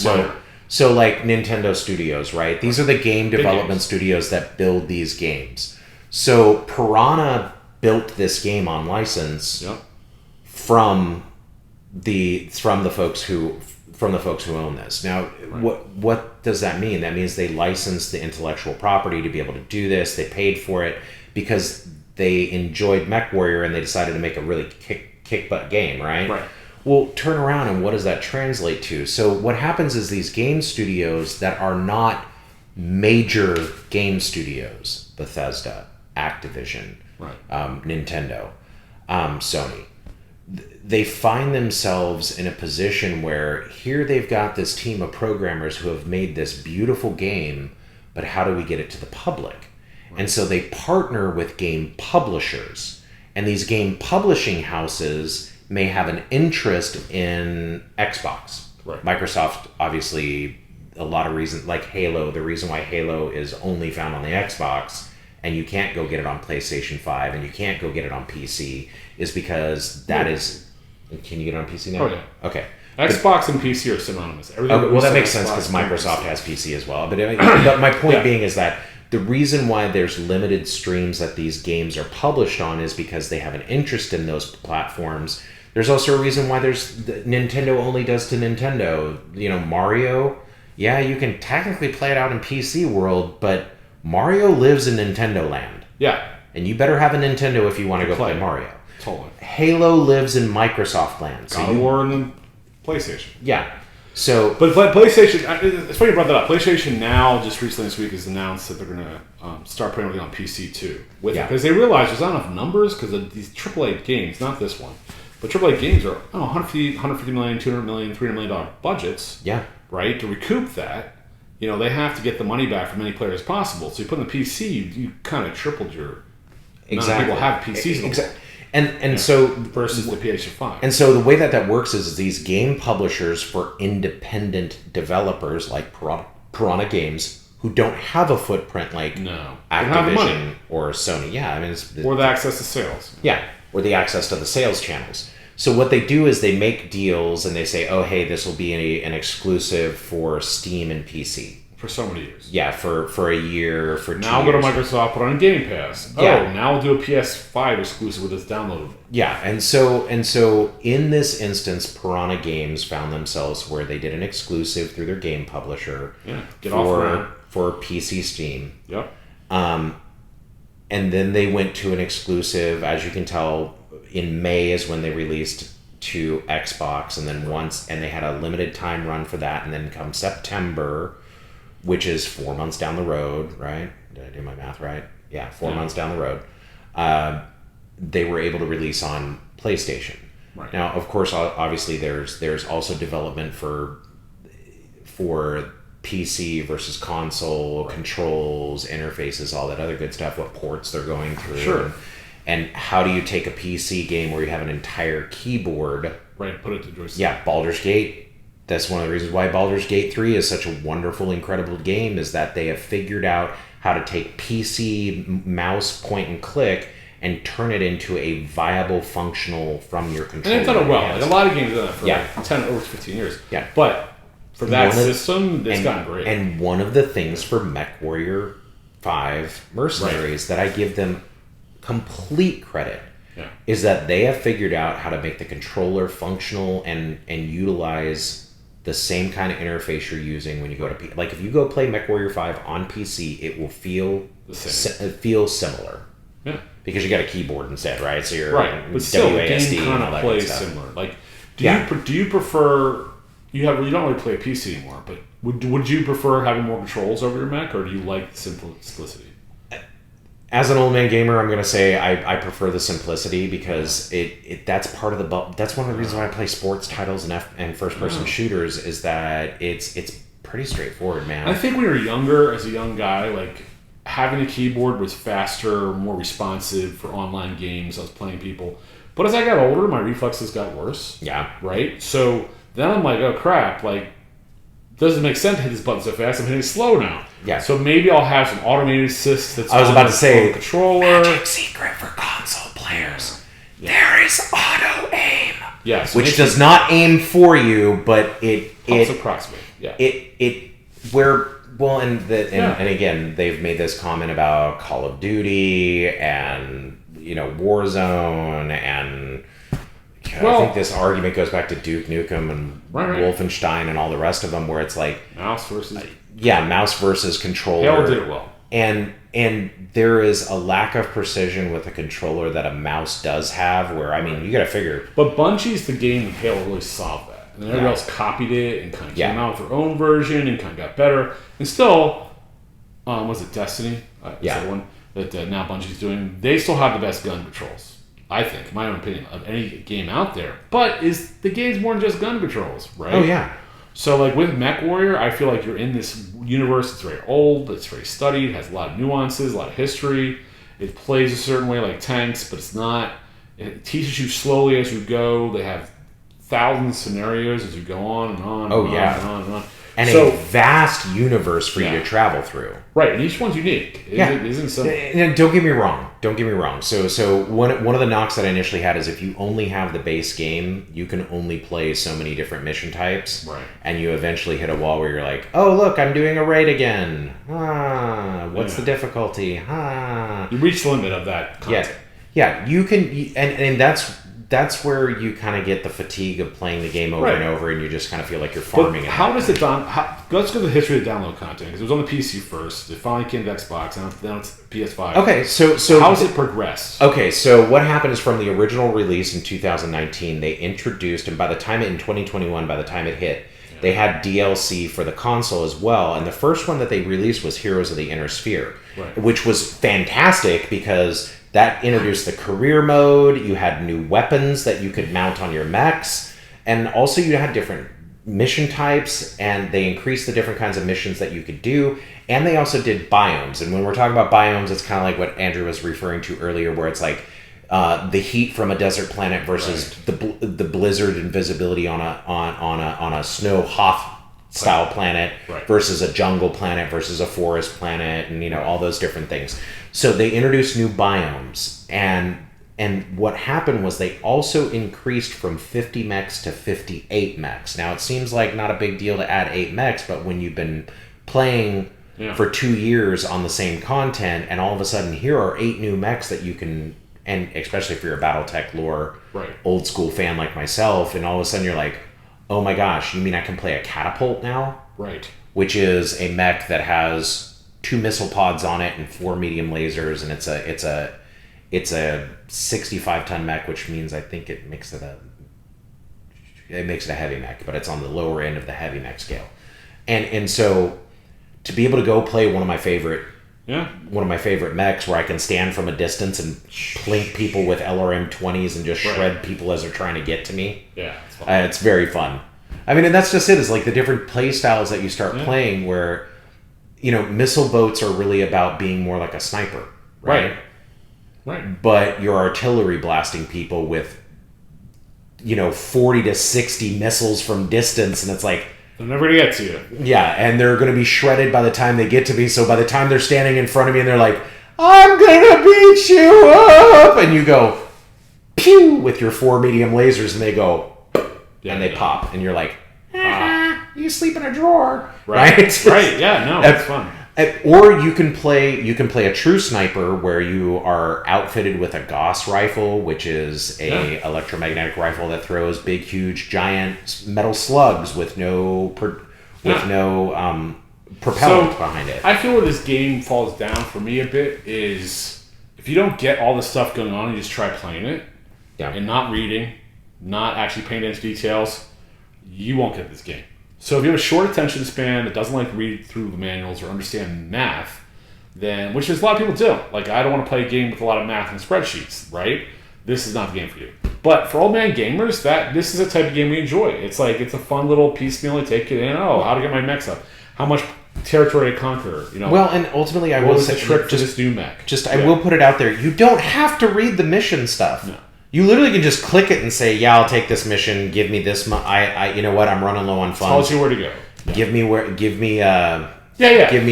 B: so like Nintendo Studios, right? These are the game development studios that build these games. So Piranha built this game on license from the folks who own this. Now, what does that mean? That means they licensed the intellectual property to be able to do this. They paid for it because they enjoyed Mechwarrior and they decided to make a really kick butt game, right?
A: Right.
B: Well, turn around and what does that translate to? So what happens is these game studios that are not major game studios, Bethesda, Activision, Nintendo, Sony, they find themselves in a position where here they've got this team of programmers who have made this beautiful game, but how do we get it to the public? And so they partner with game publishers. And these game publishing houses may have an interest in Xbox.
A: Right.
B: Microsoft, obviously, a lot of reasons, like Halo, the reason why Halo is only found on the Xbox and you can't go get it on PlayStation 5 and you can't go get it on PC is because that is... Can you get it on PC now?
A: Oh, yeah.
B: Okay.
A: Xbox and PC are synonymous.
B: Well, that makes sense because Microsoft has PC as well. But my point being is that the reason why there's limited streams that these games are published on is because they have an interest in those platforms. There's also a reason why Nintendo only does to Nintendo. Mario, you can technically play it out in PC world, but Mario lives in Nintendo land.
A: Yeah.
B: And you better have a Nintendo if you want to go play Mario.
A: Totally.
B: Halo lives in Microsoft land.
A: God of War and PlayStation.
B: Yeah. So,
A: but PlayStation, it's funny you brought that up. PlayStation now, just recently this week, has announced that they're going to start putting everything on PC too. Because they realize there's not enough numbers because of these AAA games, not this one, but AAA games are $150 million, $200 million, $300 million budgets.
B: Yeah. Right?
A: To recoup that, they have to get the money back from many players as possible. So you put in the PC, you kind of tripled your amount of people have PCs.
B: Exactly. And so
A: versus the PS5.
B: And so the way that works is these game publishers for independent developers like Piranha Games who don't have a footprint like Activision or Sony. Yeah, I mean,
A: or the access to sales.
B: Yeah, or the access to the sales channels. So what they do is they make deals and they say, "Oh, hey, this will be an exclusive for Steam and PC."
A: For so many years.
B: Yeah, for a year, for 2 years.
A: Now go to Microsoft, put on Game Pass.
B: Yeah.
A: Oh, now we'll do a PS5 exclusive with this downloadable.
B: Yeah, and so in this instance, Piranha Games found themselves where they did an exclusive through their game publisher for PC Steam.
A: Yep.
B: And then they went to an exclusive, as you can tell, in May is when they released to Xbox, and then they had a limited time run for that, and then come September, which is 4 months down the road, right? Did I do my math right? Yeah, 4 months down the road. they were able to release on PlayStation.
A: Right.
B: Now, of course, obviously there's also development for PC versus console, controls, interfaces, all that other good stuff, what ports they're going through.
A: Sure.
B: And how do you take a PC game where you have an entire keyboard?
A: Right, put it to joystick.
B: Yeah, Baldur's Gate. That's one of the reasons why Baldur's Gate 3 is such a wonderful, incredible game, is that they have figured out how to take PC mouse point and click and turn it into a viable, functional from your controller.
A: And they've done it well. Like, a lot of games have done it for like 10 over 15 years.
B: Yeah.
A: But for that system, it's gotten great.
B: And one of the things for Mechwarrior 5 Mercenaries that I give them complete credit is that they have figured out how to make the controller functional and utilize the same kind of interface you're using when you go to PC. Like if you go play Mechwarrior 5 on PC, it will feel similar.
A: Yeah.
B: Because you got a keyboard instead, right? So you're
A: right, but still, the game kind of plays similar. Like, do you prefer? You don't really play a PC anymore, but would you prefer having more controls over your mech, or do you like the simplicity?
B: As an old man gamer, I'm gonna say I prefer the simplicity because that's part of that's one of the reasons why I play sports titles and first person shooters is that it's pretty straightforward, man.
A: I think when you're younger, as a young guy, like, having a keyboard was faster, more responsive for online games. I was playing people. But as I got older, my reflexes got worse.
B: Yeah.
A: Right? So then I'm like, oh crap, like, doesn't make sense to hit this button so fast. I'm hitting slow now.
B: Yeah.
A: So maybe I'll have some automated assist that's
B: I was about to say,
A: the controller.
B: Magic secret for console players. Yeah. There is auto aim.
A: Yes.
B: Which does not aim for you, but it
A: approximate. Yeah.
B: And again, they've made this comment about Call of Duty and Warzone, and I think this argument goes back to Duke Nukem and Wolfenstein and all the rest of them, where it's like
A: mouse versus
B: mouse versus controller.
A: Halo did it well,
B: and there is a lack of precision with a controller that a mouse does have. Where you got to figure.
A: But Bungie's the game with Halo really solved that. And then everybody else copied it and kind of came out with their own version and kind of got better. And still, was it Destiny? That one that now Bungie's doing. They still have the best gun controls, I think, my own opinion, of any game out there. But the game's more than just gun controls, right?
B: Oh, yeah.
A: So, like, with Mechwarrior, I feel like you're in this universe that's very old, it's very studied, has a lot of nuances, a lot of history. It plays a certain way like tanks, but it's not. It teaches you slowly as you go. They have thousands of scenarios as you go on and on and on and on and on.
B: And a vast universe for you to travel through.
A: Right, and each one's unique. It isn't simple.
B: And don't get me wrong. So one of the knocks that I initially had is if you only have the base game, you can only play so many different mission types.
A: Right.
B: And you eventually hit a wall where you're like, oh, look, I'm doing a raid again. What's the difficulty?
A: You reach the limit of that content.
B: Yeah, you can, and that's where you kind of get the fatigue of playing the game over and over, and you just kind of feel like you're farming.
A: But how does it let's go to the history of the download content, because it was on the PC first. It finally came to Xbox, and now it's PS5.
B: Okay, so
A: how has it progressed?
B: Okay, so what happened is from the original release in 2019, they introduced, and by the time in 2021, by the time it hit, they had DLC for the console as well. And the first one that they released was Heroes of the Inner Sphere, which was fantastic because that introduced the career mode. You had new weapons that you could mount on your mechs. And also you had different mission types, and they increased the different kinds of missions that you could do. And they also did biomes. And when we're talking about biomes, it's kind of like what Andrew was referring to earlier, where it's like the heat from a desert planet versus the blizzard and visibility on a snow Hoth style planet versus a jungle planet versus a forest planet, and all those different things. So they introduced new biomes, and what happened was they also increased from 50 mechs to 58 mechs. Now it seems like not a big deal to add 8 mechs, but when you've been playing for 2 years on the same content, and all of a sudden here are 8 new mechs that you can, and especially if you're a BattleTech lore old school fan like myself, and all of a sudden you're like, oh my gosh, you mean I can play a catapult now?
A: Right.
B: Which is a mech that has 2 missile pods on it and 4 medium lasers, and it's a 65-ton mech, which means I think it makes it a heavy mech, but it's on the lower end of the heavy mech scale. And so to be able to go play one of my favorite one of my favorite mechs where I can stand from a distance and plink people with LRM 20s and just shred people as they're trying to get to me.
A: Yeah,
B: it's very fun. I mean, and that's just it. Is like the different play styles that you start playing where, missile boats are really about being more like a sniper, right? But you're artillery blasting people with, 40 to 60 missiles from distance, and it's like...
A: They're never going to get to you.
B: Yeah, and they're going to be shredded by the time they get to me, so by the time they're standing in front of me and they're like, I'm going to beat you up! And you go, pew! With your 4 medium lasers, and they go, and they pop, and you're like, you sleep in a drawer. Right?
A: Right, yeah, no, it's fun.
B: Or you can play a true sniper where you are outfitted with a Gauss rifle, which is a electromagnetic rifle that throws big, huge, giant metal slugs with no propellant behind it.
A: I feel where this game falls down for me a bit is if you don't get all the stuff going on and you just try playing it and not reading, not actually paying attention to details, you won't get this game. So if you have a short attention span that doesn't like to read through the manuals or understand math, then, which is a lot of people do. Like, I don't want to play a game with a lot of math and spreadsheets, right? This is not the game for you. But for Old Man Gamrz, this is a type of game we enjoy. It's like, it's a fun little piecemeal to take it in. Oh, how to get my mechs up. How much territory to conquer,
B: Well, and ultimately I will say...
A: the trick to this new mech?
B: I will put it out there. You don't have to read the mission stuff.
A: No.
B: You literally can just click it and say, "Yeah, I'll take this mission. Give me this. You know what? I'm running low on funds.
A: Tells you where to go.
B: Yeah. Give me Give me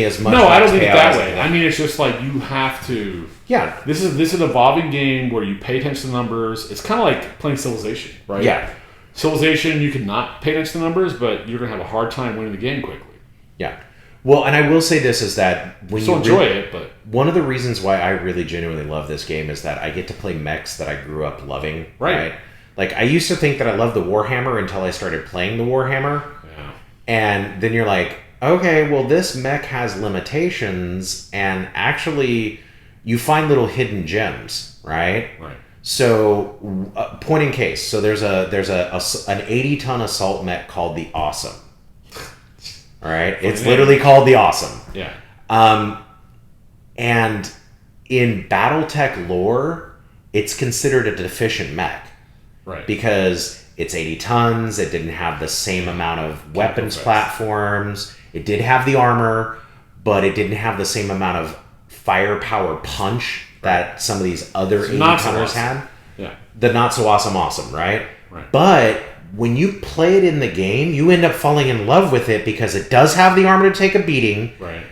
B: as much.
A: No, I don't think that way. I mean, it's just like you have to.
B: Yeah.
A: This is an evolving game where you pay attention to the numbers. It's kind of like playing Civilization, right?
B: Yeah.
A: Civilization, you can not pay attention to the numbers, but you're gonna have a hard time winning the game quickly.
B: Yeah. Well, and I will say this is that when
A: you enjoy it, but
B: one of the reasons why I really genuinely love this game is that I get to play mechs that I grew up loving. Right. Like I used to think that I loved the Warhammer until I started playing the Warhammer.
A: Yeah.
B: And then you're like, okay, well this mech has limitations, and actually you find little hidden gems, right?
A: Right.
B: So point in case. So there's an 80-ton assault mech called the Awesome. All right, it's literally called the Awesome.
A: Yeah.
B: And in BattleTech lore, it's considered a deficient mech.
A: Right.
B: Because it's 80 tons, it didn't have the same amount of weapons platforms, it did have the armor, but it didn't have the same amount of firepower punch that some of these other 80 tonners had.
A: Yeah.
B: The not so awesome, right?
A: Right.
B: But when you play it in the game, you end up falling in love with it because it does have the armor to take a beating.
A: Right.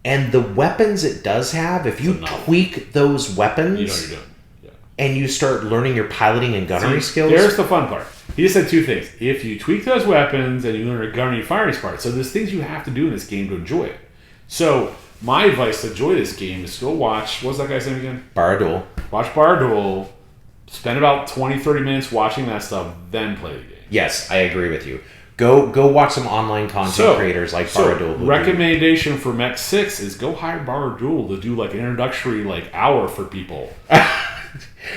B: And the weapons it does have, if you tweak those weapons,
A: you know what you're doing. Yeah.
B: And you start learning your piloting and gunnery skills.
A: There's the fun part. He just said two things. If you tweak those weapons and you learn your gunnery and firing part, so there's things you have to do in this game to enjoy it. So my advice to enjoy this game is go watch, what's that guy's name again?
B: Baradul.
A: Watch Baradul. Spend about 20, 30 minutes watching that stuff, then play the game.
B: Yes, I agree with you. Go watch some online content creators like Baradul.
A: Recommendation for Mech 6 is go hire Baradul to do like an introductory hour for people.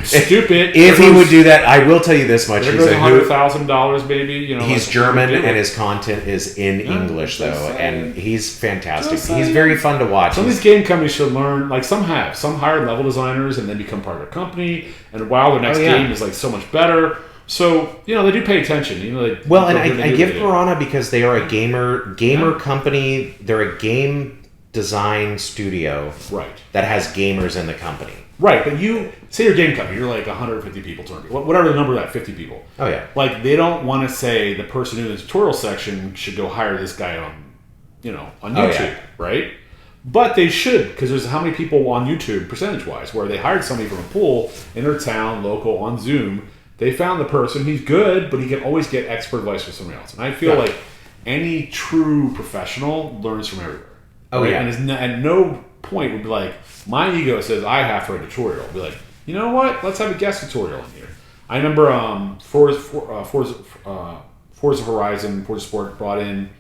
A: Stupid.
B: If he would do that, I will tell you this much.
A: There goes $100,000, baby.
B: He's German and his content is in English, though, and he's fantastic. He's very fun to watch.
A: Some of these game companies should learn, some hire level designers and then become part of their company, and while their next game is so much better. So, they do pay attention.
B: And I give Piranha because they are a gamer company. They're a game design studio that has gamers in the company.
A: Right, but you say you're a game company, you're 150 people, 200 people, whatever the number of that, 50 people.
B: Oh, yeah.
A: They don't want to say the person in the tutorial section should go hire this guy on YouTube, right? But they should, because there's how many people on YouTube, percentage-wise, where they hired somebody from a pool in their town, local, on Zoom. They found the person, he's good, but he can always get expert advice from somebody else. And I feel like any true professional learns from everywhere.
B: Oh,
A: right?
B: yeah.
A: And at no point would be my ego says I have to write a tutorial. Be like, you know what? Let's have a guest tutorial in here. I remember Forza Horizon, Forza Sport brought in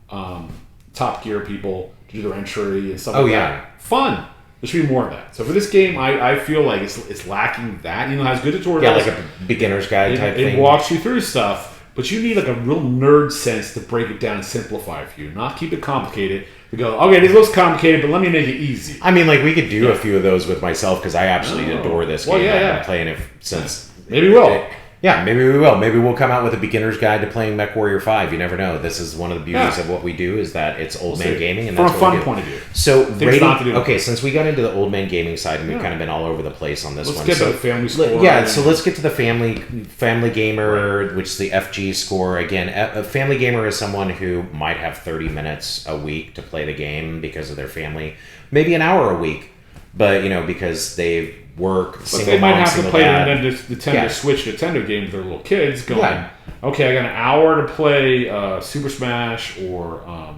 A: Top Gear people to do their entry and stuff like that. Fun. There should be more of that. So for this game, I feel like it's lacking that. It has good tutorials.
B: Yeah, like a beginner's guide type thing.
A: It walks you through stuff, but you need a real nerd sense to break it down and simplify it for you. Not keep it complicated. We go, okay, this looks complicated, but let me make it easy.
B: I mean, like, we could do a few of those with myself because I absolutely adore this game. I've been playing it since...
A: Maybe we'll.
B: Yeah, maybe we will. Maybe we'll come out with a beginner's guide to playing Mechwarrior 5. You never know. This is one of the beauties of what we do is that it's Old Man Gaming. And that's
A: from a fun point of view.
B: So, rating, since we got into the Old Man Gaming side and we've kind of been all over the place on this one.
A: Let's get to the family score.
B: So let's get to the family gamer, which is the FG score. Again, a family gamer is someone who might have 30 minutes a week to play the game because of their family. Maybe an hour a week. But, because they work,
A: but they might have to play and then Nintendo Switch Nintendo game with their little kids going, okay, I got an hour to play Super Smash or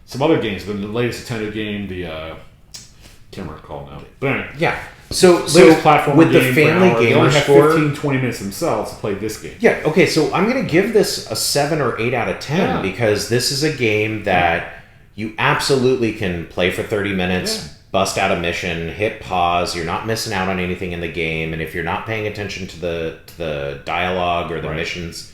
A: some other games. The latest Nintendo game, can't remember what it's called now. But anyway.
B: So with the family gamer
A: they
B: score,
A: have 15-20 minutes themselves to play this game.
B: Yeah, okay, so I'm going to give this a 7 or 8 out of 10 because this is a game that you absolutely can play for 30 minutes, bust out a mission, hit pause, you're not missing out on anything in the game, and if you're not paying attention to the dialogue or the missions,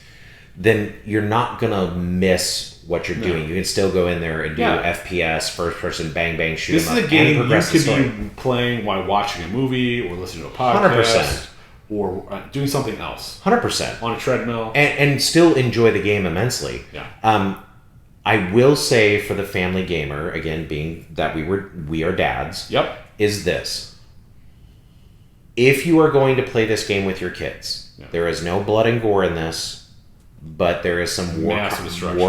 B: then you're not going to miss what you're doing. You can still go in there and do FPS, first person, bang, bang, shoot 'em up.
A: This is a game you could be playing while watching a movie or listening to a podcast 100%. Or doing something else.
B: 100%.
A: On a treadmill.
B: And still enjoy the game immensely.
A: Yeah.
B: I will say for the family gamer, again, being that we are dads, is this. If you are going to play this game with your kids, there is no blood and gore in this, but there is some war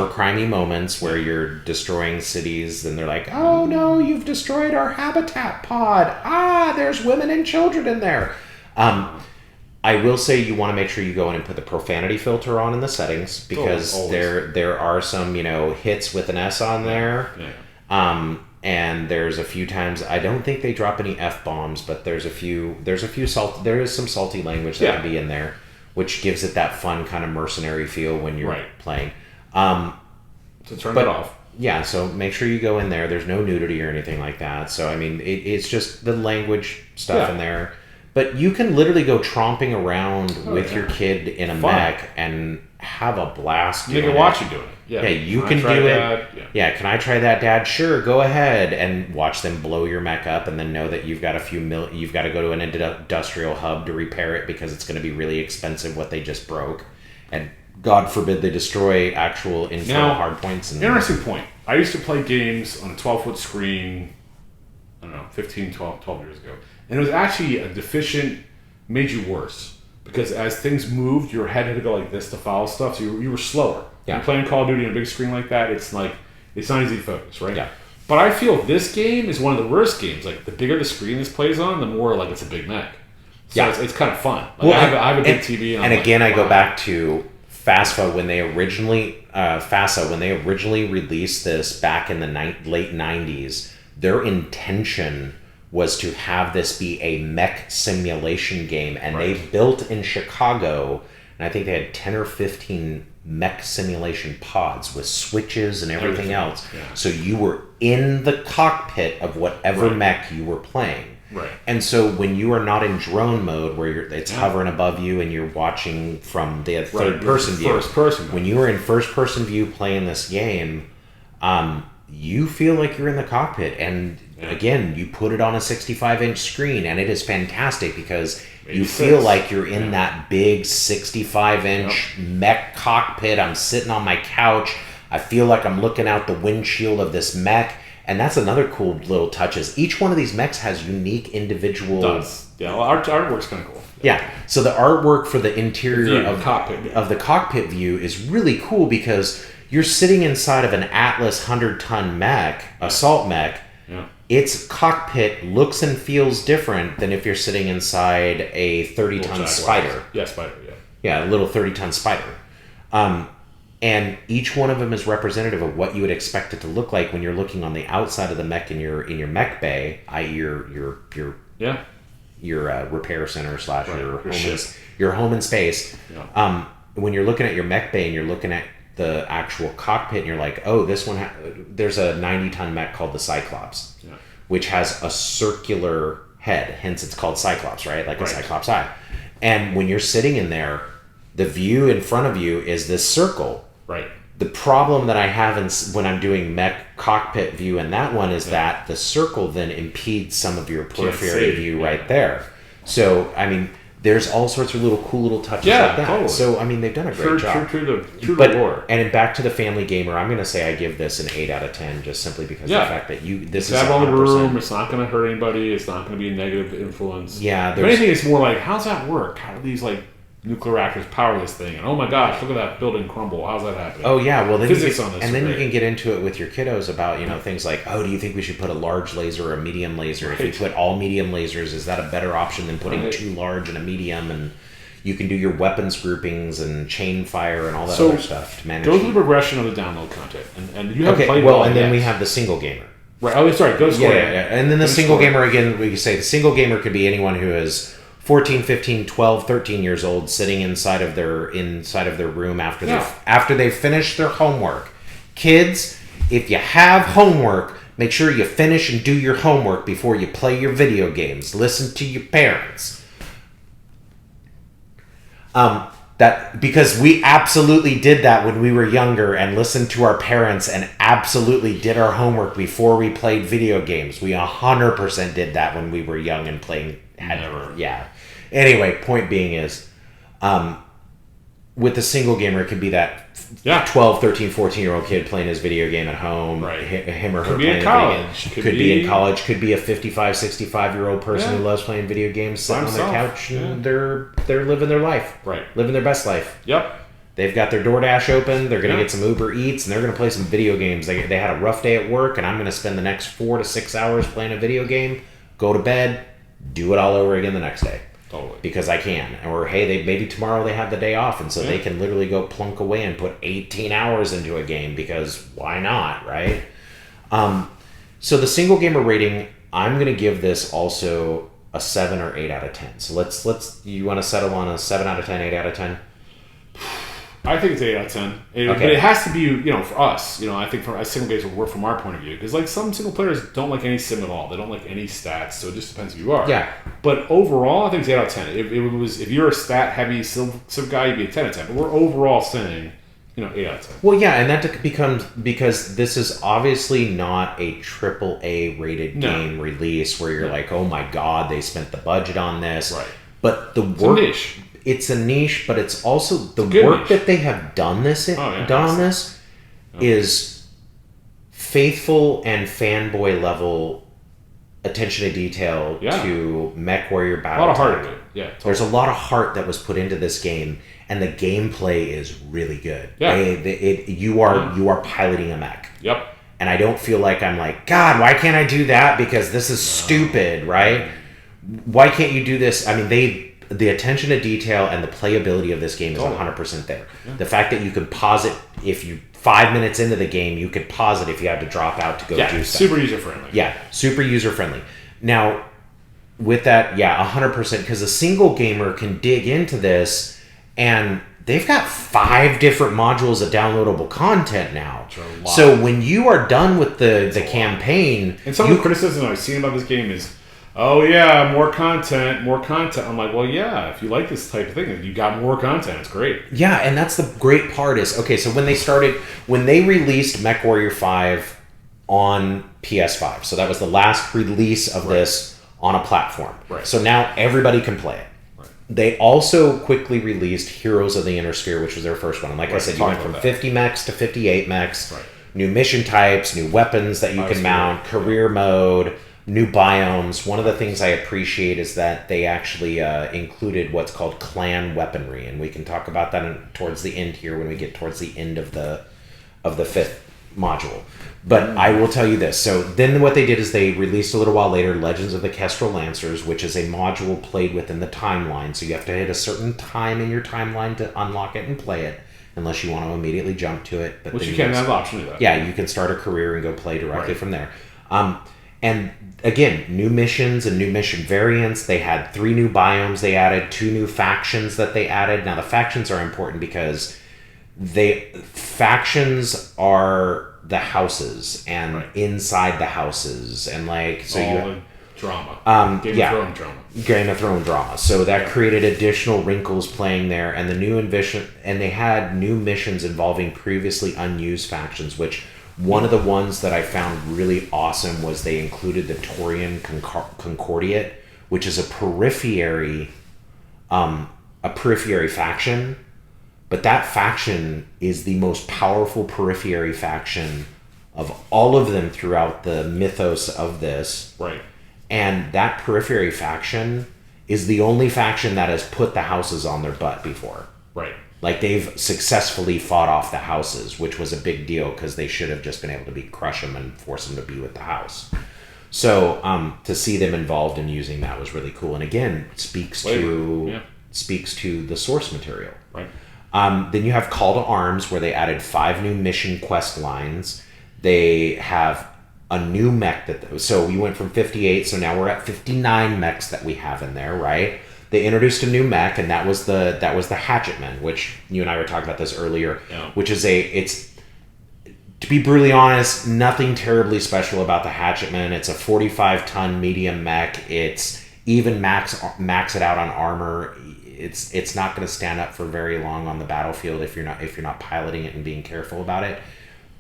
B: crimey moments where you're destroying cities and they're like, oh no, you've destroyed our habitat pod. There's women and children in there. I will say you want to make sure you go in and put the profanity filter on in the settings because there are some hits with an S on there, and there's a few times I don't think they drop any F-bombs, but there is some salty language that can be in there, which gives it that fun kind of mercenary feel when you're playing. So
A: turn it off.
B: Yeah, so make sure you go in there. There's no nudity or anything like that. So I mean, it's just the language stuff in there. But you can literally go tromping around with your kid in a mech and have a blast.
A: You can watch you doing it.
B: Yeah, you can do it. Yeah, can I try that, Dad? Sure, go ahead and watch them blow your mech up, and then know that you've got you've got to go to an industrial hub to repair it because it's going to be really expensive what they just broke, and God forbid they destroy actual internal hard points.
A: Interesting point. I used to play games on a 12-foot screen. I don't know, 15, 12 years ago. And it was actually a deficient, made you worse. Because as things moved, your head had to go like this to follow stuff, so you were slower. Yeah. You're playing Call of Duty on a big screen like that, it's not easy to focus, right? Yeah. But I feel this game is one of the worst games. Like, the bigger the screen this plays on, the more like it's a big mech. So it's kind of fun. Like, I have a big TV.
B: And again, I go back to FASA when they originally released this back in the late 90s. Their intention was to have this be a mech simulation game, and they built in Chicago, and I think they had 10 or 15 mech simulation pods with switches and everything else. Yeah. So you were in the cockpit of whatever mech you were playing.
A: Right.
B: And so when you are not in drone mode, where it's hovering above you and you're watching from the third-person view, when you are in first-person view playing this game, you feel like you're in the cockpit, and again, you put it on a 65-inch screen, and it is fantastic because you feel like you're in that big 65-inch mech cockpit. I'm sitting on my couch. I feel like I'm looking out the windshield of this mech, and that's another cool little touch is each one of these mechs has unique individual...
A: It does. Yeah, well, artwork's kind of cool.
B: Yeah, so the artwork for the interior of the cockpit view is really cool because you're sitting inside of an Atlas 100-ton mech, assault mech.
A: Yeah.
B: Its cockpit looks and feels different than if you're sitting inside a 30-ton Spider.
A: Yeah, Spider,
B: Yeah, a little 30-ton Spider. And each one of them is representative of what you would expect it to look like when you're looking on the outside of the mech in your mech bay, i.e. your repair center / your home in space. Yeah. When you're looking at your mech bay and you're looking at the actual cockpit and you're like, oh, this one there's a 90-ton mech called the Cyclops, which has a circular head, hence it's called Cyclops, right? Like a Cyclops eye. And when you're sitting in there, the view in front of you is this circle.
A: Right.
B: The problem that I have when I'm doing mech cockpit view in that one is that the circle then impedes some of your periphery view right there. So, I mean, there's all sorts of cool little touches like that. Totally. So, I mean, they've done a great job. True to the lore. And back to the family gamer, I'm going to say I give this an 8 out of 10 just simply because of the fact that this is 100%.
A: All the room, it's not going to hurt anybody, it's not going to be a negative influence.
B: Yeah.
A: If anything, it's more like, how's that work? How do these, like, nuclear reactors power this thing? And oh my gosh, look at that building crumble. How's that happening?
B: Oh yeah, well then
A: physics on this,
B: and then you can get into it with your kiddos about things like, oh, do you think we should put a large laser or a medium laser? Right. If you put all medium lasers, is that a better option than putting two large and a medium? And you can do your weapons groupings and chain fire and all that other stuff to manage.
A: Go through the progression of the download content, and you haven't played.
B: Well, and then we have the single gamer.
A: Right. Oh, sorry. Go to score.
B: Yeah. And then the single gamer again. We say the single gamer could be anyone who is 14, 15, 12, 13 years old sitting inside of their room after they've finished their homework. Kids, if you have homework, make sure you finish and do your homework before you play your video games. Listen to your parents. Because we absolutely did that when we were younger and listened to our parents and absolutely did our homework before we played video games. We 100% did that when we were young and playing.
A: Never.
B: Yeah. Anyway, point being is, with the single gamer, it could be that 12, 13, 14-year-old kid playing his video game at home.
A: Right.
B: Him or her
A: could
B: playing
A: be in college.
B: Could be in college. Could be a 55, 65-year-old person who loves playing video games, sitting on the couch, and they're living their life.
A: Right.
B: Living their best life.
A: Yep.
B: They've got their DoorDash open. They're going to get some Uber Eats, and they're going to play some video games. They had a rough day at work, and I'm going to spend the next 4 to 6 hours playing a video game, go to bed, do it all over again the next day.
A: Totally. Because
B: I can. Or, hey, maybe tomorrow they have the day off, and so they can literally go plunk away and put 18 hours into a game, because why not, right? So the single gamer rating, I'm going to give this also a 7 or 8 out of 10. So let's you want to settle on a 7 out of 10, 8 out of 10?
A: I think it's 8 out of 10. But it has to be, for us. I think for single games will work from our point of view. Because, like, some single players don't like any sim at all. They don't like any stats, so it just depends who you are.
B: Yeah.
A: But overall, I think it's 8 out of 10. If you're a stat-heavy sim guy, you'd be a 10 out of 10. But we're overall saying, 8 out of 10.
B: Well, yeah, and that becomes, because this is obviously not a AAA rated game release where you're like, oh my god, they spent the budget on this.
A: Right.
B: But the work... It's a niche, but it's also the work that they have done on this is faithful and fanboy level attention to detail to Mechwarrior Battle.
A: A lot of heart in it. Yeah, totally.
B: There's a lot of heart that was put into this game, and the gameplay is really good.
A: Yeah.
B: You are piloting a mech.
A: Yep.
B: And I don't feel like I'm like, God, why can't I do that? Because this is stupid, right? Why can't you do this? I mean, the attention to detail and the playability of this game is 100% there. Yeah. The fact that you can pause it if you 5 minutes into the game, you could pause it if you had to drop out to go do stuff.
A: Super user friendly.
B: Yeah, super user friendly. Now, with that, 100%, because a single gamer can dig into this, and they've got 5 different modules of downloadable content now. So when you are done with the campaign,
A: and some of the criticism I've seen about this game is, oh yeah, more content. I'm like, well, yeah, if you like this type of thing, you got more content. It's great.
B: Yeah, and that's the great part is, okay, so when they released Mechwarrior 5 on PS5, so that was the last release of this on a platform.
A: Right.
B: So now everybody can play it. Right. They also quickly released Heroes of the Inner Sphere, which was their first one. And like I said, you went from 50 mechs to 58 mechs, new mission types, new weapons that you can mount, career mode, new biomes. One of the things I appreciate is that they actually included what's called clan weaponry, and we can talk about that towards the end here when we get towards the end of the 5th module. But I will tell you this. So then what they did is they released a little while later Legends of the Kestrel Lancers, which is a module played within the timeline. So you have to hit a certain time in your timeline to unlock it and play it, unless you want to immediately jump to it. But
A: which you can have the option to do that.
B: Yeah, you can start a career and go play directly from there. And again, new missions and new mission variants. They had 3 new biomes they added, 2 new factions that they added. Now, the factions are important because factions are the houses and inside the houses. And like, so
A: drama. Game of Thrones drama.
B: Game of Thrones drama. So that created additional wrinkles playing there, and they had new missions involving previously unused factions, which one of the ones that I found really awesome was they included the Taurian Concordiate, which is a periphery faction, but that faction is the most powerful periphery faction of all of them throughout the mythos of this.
A: Right.
B: And that periphery faction is the only faction that has put the houses on their butt before.
A: Right.
B: Like, they've successfully fought off the houses, which was a big deal because they should have just been able to crush them and force them to be with the house. So to see them involved in using that was really cool, and again speaks to the source material.
A: Right.
B: Then you have Call to Arms, where they added 5 new mission quest lines. They have a new mech so we went from 58, so now we're at 59 mechs that we have in there, right? They introduced a new mech, and that was the Hatchetman, which you and I were talking about this earlier, which is it's, to be brutally honest, nothing terribly special about the Hatchetman. It's a 45-ton medium mech. It's even max it out on armor. It's not going to stand up for very long on the battlefield if you're not piloting it and being careful about it.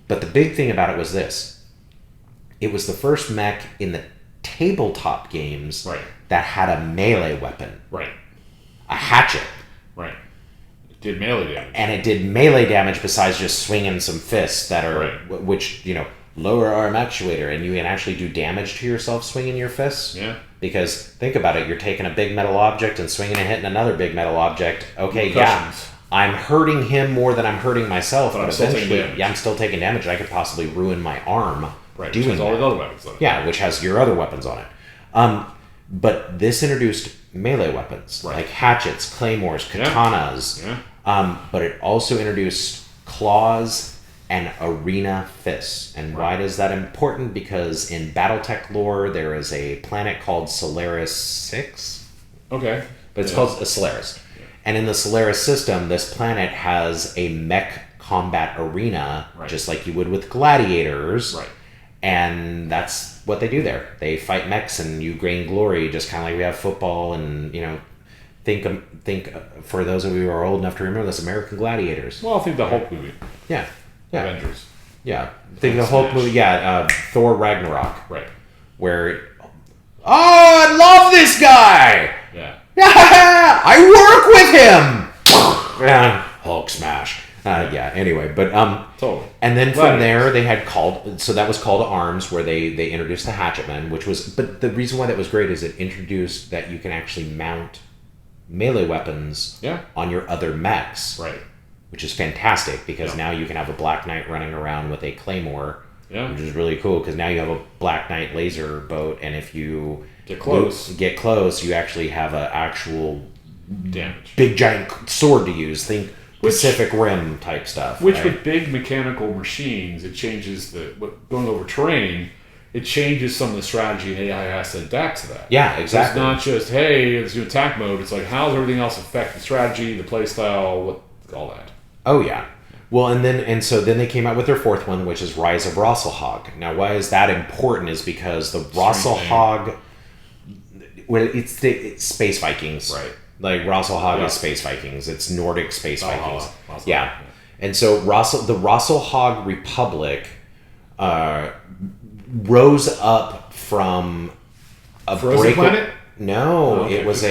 B: But the big thing about it was this. It was the first mech in the tabletop games that had a melee weapon.
A: Right.
B: A hatchet.
A: Right. It did melee damage.
B: And it did melee damage besides just swinging some fists that are, which, lower arm actuator, and you can actually do damage to yourself swinging your fists.
A: Yeah.
B: Because think about it, you're taking a big metal object and swinging and hitting another big metal object. Okay, I'm hurting him more than I'm hurting myself, but eventually, I'm still taking damage, and I could possibly ruin my arm.
A: Right, which has all the other weapons on it.
B: Yeah, which has your other weapons on it. But this introduced melee weapons, like hatchets, claymores, katanas. Yeah. But it also introduced claws and arena fists. And why is that important? Because in Battletech lore, there is a planet called Solaris 6.
A: Okay.
B: But it's called Solaris. Yeah. And in the Solaris system, this planet has a mech combat arena, just like you would with gladiators. Right. And that's what they do there. They fight mechs and you gain glory, just kind of like we have football. And think for those of you who are old enough to remember this, American Gladiators.
A: Well, I think the Hulk movie.
B: Yeah.
A: Avengers.
B: Yeah, think the Hulk movie. Yeah, Thor Ragnarok.
A: Right.
B: Where, I love this guy.
A: Yeah.
B: I work with him. Hulk smash. Anyway, but
A: totally.
B: And then from there they had so that was Call to Arms, where they introduced the Hatchetman, but the reason why that was great is it introduced that you can actually mount melee weapons on your other mechs,
A: right?
B: Which is fantastic because now you can have a Black Knight running around with a claymore, which is really cool because now you have a Black Knight laser boat, and if you get close, you actually have an actual
A: damage,
B: big giant sword to use. Think Pacific Rim type stuff.
A: Which with big mechanical machines, it changes going over terrain. It changes some of the strategy, and AI has to adapt to that.
B: Yeah, exactly.
A: So it's not just it's your attack mode. It's like how does everything else affect the strategy, the playstyle, all that.
B: Oh yeah. Well, and so then they came out with their fourth one, which is Rise of Rosselhog. Now, why is that important? Is because the Rosselhog, it's space Vikings, right?
A: Like
B: Rosselhog is space Vikings. It's Nordic space Vikings. Yeah. And so the Rosselhog Republic rose up from a
A: Frozen Planet?
B: No, it was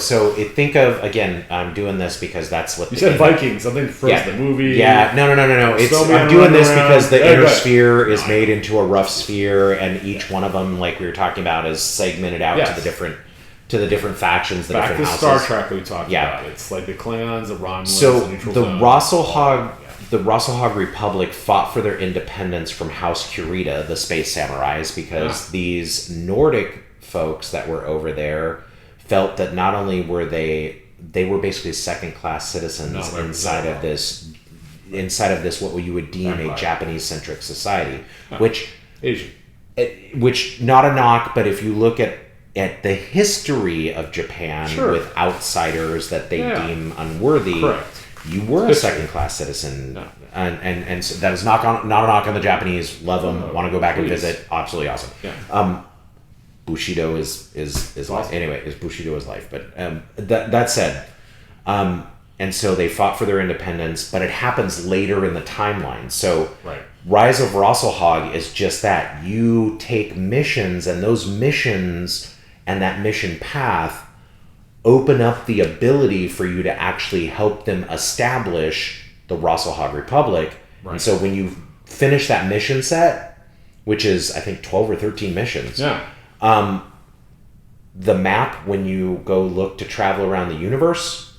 B: So think of, again, I'm doing this because that's what
A: you said. Vikings. Something Frozen the movie.
B: Yeah, no. I'm doing this because the inner sphere is made into a rough sphere, and each one of them, like we were talking about, is segmented out to the different factions, the different houses.
A: Star Trek we talked about. It's like the Klingons, the Romulans,
B: so
A: the Neutral
B: the
A: Zone.
B: The Rosselhog Republic fought for their independence from House Kurita, the space samurais, because these Nordic folks that were over there felt that not only were they were basically second-class citizens inside of this what you would deem a Japanese-centric society, which not a knock, but if you look at the history of Japan with outsiders that they deem unworthy, you were a second-class citizen, and so that is not a knock on the Japanese. Love them, want to go back and visit, absolutely awesome. Bushido is
A: awesome.
B: life. Anyway, Bushido is life. But that said, and so they fought for their independence, but it happens later in the timeline. So Rise of Rosselhog is just that. You take missions, and those missions and that mission path open up the ability for you to actually help them establish the Rosselhog Republic. Right. And so when you finish that mission set, which is, I think, 12 or 13 missions, the map, when you go look to travel around the universe,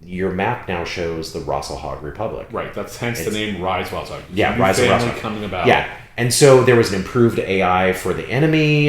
B: your map now shows the Rosselhog Republic.
A: Right, that's hence the name Rise of Rosselhog.
B: Yeah, Rise of Rosselhog.
A: Coming about.
B: Yeah, and so there was an improved AI for the enemy.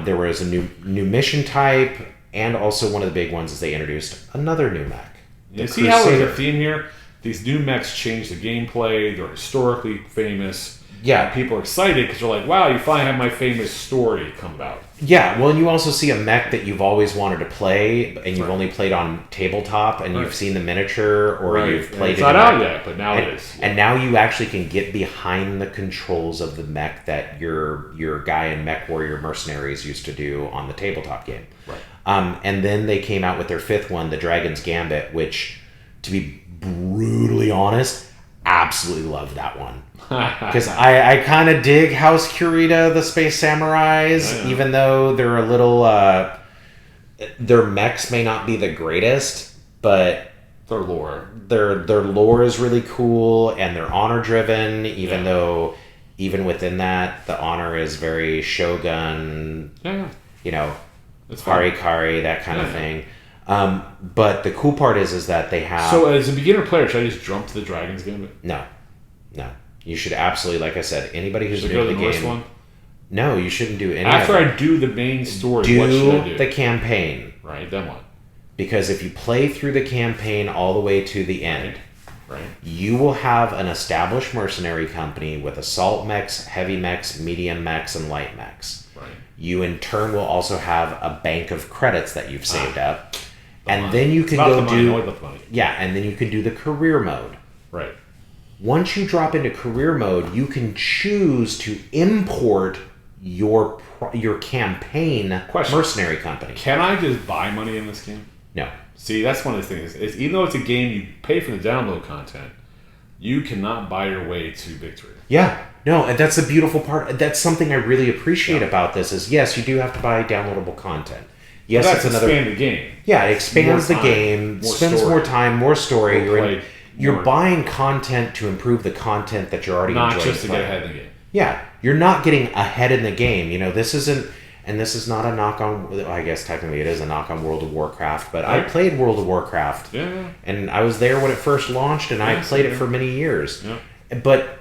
B: There was a new mission type, and also one of the big ones is they introduced another new mech.
A: You see how there's a theme here? These new mechs change the gameplay. They're historically famous. Yeah, and people are excited because they're like, "Wow, you finally have my famous story come about."
B: Yeah, well, and you also see a mech that you've always wanted to play, and you've only played on tabletop, and you've seen the miniature, or you've played it.
A: It's not out yet, but now it is.
B: And now you actually can get behind the controls of the mech that your guy in Mechwarrior Mercenaries used to do on the tabletop game. Right. And then they came out with their fifth one, the Dragon's Gambit, which, to be brutally honest, absolutely loved that one. Because I kind of dig House Kurita, the Space Samurais, even though they're a little... their mechs may not be the greatest, but...
A: Their lore.
B: Their lore is really cool, and they're honor-driven, even though, even within that, the honor is very Shogun, you know, Harikari, that kind of thing. But the cool part is that they have...
A: So as a beginner player, should I just jump to the Dragon's Gambit?
B: No. You should absolutely, like I said, anybody who's new to the game... One? No, you shouldn't do any
A: After I do the main story, what should I do?
B: The campaign.
A: Right, then what?
B: Because if you play through the campaign all the way to the end, you will have an established mercenary company with assault mechs, heavy mechs, medium mechs, and light mechs. Right. You, in turn, will also have a bank of credits that you've saved up. And then you can go do... Yeah, and then you can do the career mode.
A: Right.
B: Once you drop into career mode, you can choose to import your campaign mercenary company.
A: Can I just buy money in this game?
B: No.
A: See, that's one of the things. Even though it's a game you pay for the download content, you cannot buy your way to victory.
B: Yeah. No, and that's the beautiful part. That's something I really appreciate about this is, yes, you do have to buy downloadable content. Yes,
A: that's expand the game.
B: Yeah, it expands the game, spends more time, more story. You're buying content to improve the content that you're already enjoying.
A: Not just to get ahead in the game.
B: Yeah, you're not getting ahead in the game. You know, this isn't, and this is not a knock on, I guess technically it is a knock on World of Warcraft, but I played World of Warcraft. Yeah. And I was there when it first launched, and I played it for many years. Yeah. But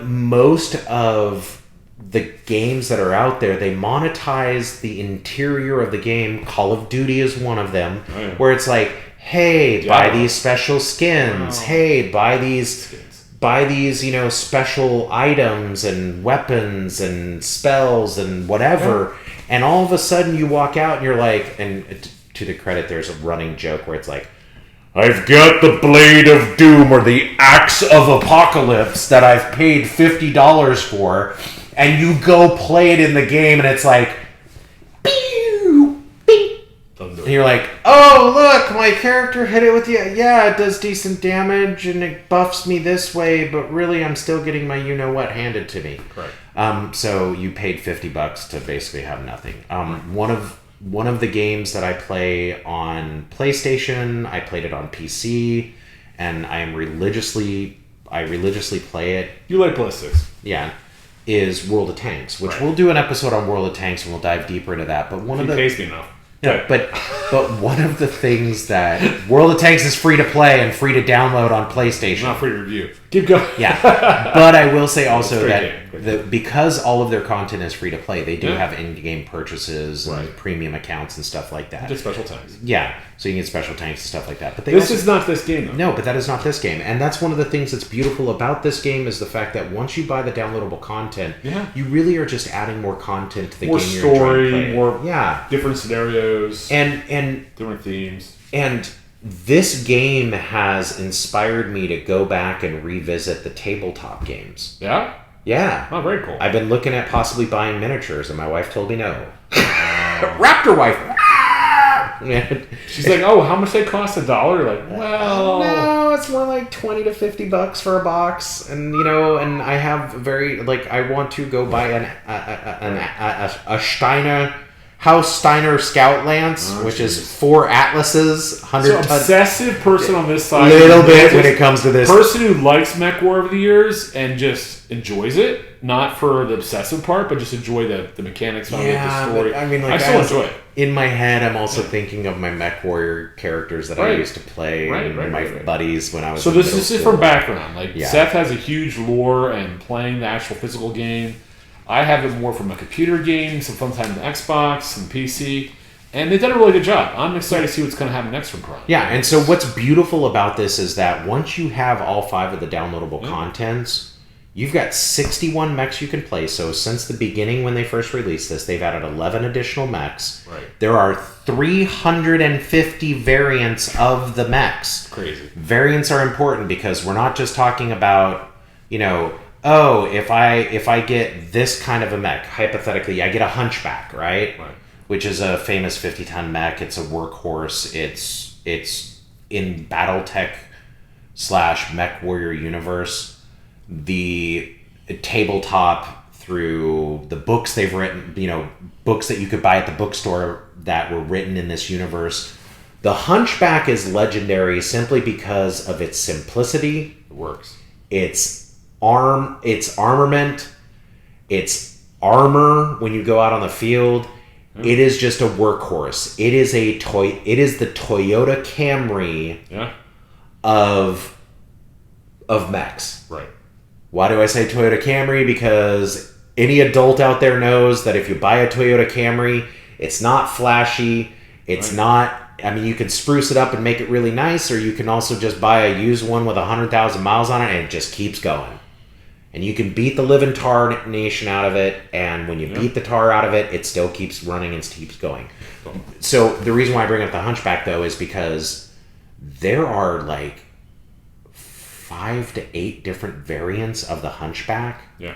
B: most of the games that are out there, they monetize the interior of the game. Call of Duty is one of them, where it's like, hey, buy these special skins. Hey, buy these, you know, special items and weapons and spells and whatever. Yeah. And all of a sudden you walk out and you're like, and to the credit, there's a running joke where it's like, I've got the Blade of Doom or the Axe of Apocalypse that I've paid $50 for. And you go play it in the game and it's like, and you're like, oh, look, my character hit it with yeah, it does decent damage and it buffs me this way, but really I'm still getting my you-know-what handed to me. Right. So you paid $50 to basically have nothing. One of the games that I play on PlayStation, I played it on PC, and I religiously play it.
A: You like ballistics.
B: Yeah. Is World of Tanks, which we'll do an episode on World of Tanks and we'll dive deeper into that. But one of the...
A: pays me enough.
B: No, but one of the things that World of Tanks is free to play and free to download on PlayStation.
A: Not free to review. Keep going.
B: Yeah, but I will say also that because all of their content is free to play, they do have in-game purchases and premium accounts and stuff like that.
A: Just special tanks.
B: Yeah, so you can get special tanks and stuff like that. But
A: this is not this game, though.
B: No, but that is not this game, and that's one of the things that's beautiful about this game is the fact that once you buy the downloadable content, you really are just adding more content to the game you're enjoying playing.
A: More different scenarios,
B: and
A: different themes,
B: and. This game has inspired me to go back and revisit the tabletop games.
A: Yeah?
B: Yeah.
A: Oh, very cool.
B: I've been looking at possibly buying miniatures, and my wife told me no. Raptor wife.
A: She's like, oh, how much they cost? $1? Like, well,
B: no, it's more like $20 to $50 for a box, and and I have I want to go buy a Steiner. House Steiner Scout Lance, which is 4 Atlases, 100
A: so obsessive person on this side.
B: Little bit when it comes to this.
A: Person who likes Mechwarrior over the years and just enjoys it, not for the obsessive part, but just enjoy the mechanics of the story.
B: I mean,
A: I still enjoy it.
B: In my head, I'm also thinking of my Mechwarrior characters that I used to play and my buddies when I was.
A: So this is from background. Seth has a huge lore and playing the actual physical game. I have it more from a computer game, some fun time on the Xbox and PC, and they've done a really good job. I'm excited to see what's going to happen next from Prime.
B: Yeah, and so what's beautiful about this is that once you have all 5 of the downloadable contents, you've got 61 mechs you can play. So since the beginning when they first released this, they've added 11 additional mechs.
A: Right.
B: There are 350 variants of the mechs.
A: Crazy.
B: Variants are important because we're not just talking about, oh, if I get this kind of a mech, hypothetically, I get a Hunchback, right? Which is a famous 50-ton mech. It's a workhorse. It's in BattleTech / Mechwarrior universe. The tabletop through the books they've written, books that you could buy at the bookstore that were written in this universe. The Hunchback is legendary simply because of its simplicity.
A: It works.
B: Its armament, its armor when you go out on the field. It is just a workhorse. It is the Toyota Camry of mechs.
A: Right.
B: Why do I say Toyota Camry? Because any adult out there knows that if you buy a Toyota Camry, it's not flashy. It's not. I mean, you can spruce it up and make it really nice, or you can also just buy a used one with 100,000 miles on it and it just keeps going. And you can beat the living tar nation out of it, and when you beat the tar out of it, it still keeps running and keeps going. So the reason why I bring up the Hunchback, though, is because there are 5 to 8 different variants of the Hunchback.
A: Yeah.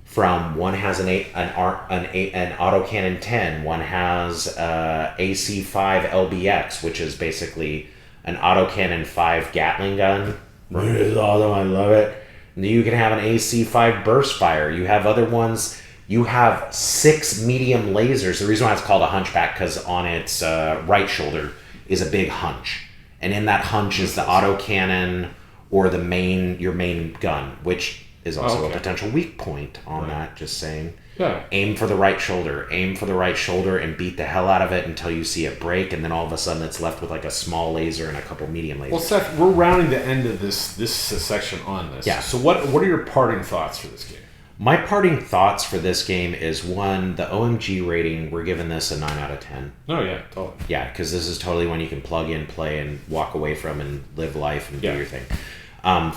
B: From one has an autocannon 10, one has AC5 LBX, which is basically an autocannon 5 Gatling gun. It's awesome, I love it. You can have an AC5 burst fire. You have other ones. You have 6 medium lasers. The reason why it's called a Hunchback because on its right shoulder is a big hunch, and in that hunch is the autocannon or your main gun, which is also a potential weak point on that. Just saying.
A: Yeah.
B: Aim for the right shoulder. Aim for the right shoulder and beat the hell out of it until you see it break, and then all of a sudden it's left with a small laser and a couple medium lasers.
A: Well, Seth, we're rounding the end of this section on this.
B: Yeah.
A: So what are your parting thoughts for this game?
B: My parting thoughts for this game is, 1, the OMG rating, we're giving this a 9 out of 10.
A: Oh, yeah, totally.
B: Yeah, because this is totally one you can plug in, play, and walk away from and live life and do your thing.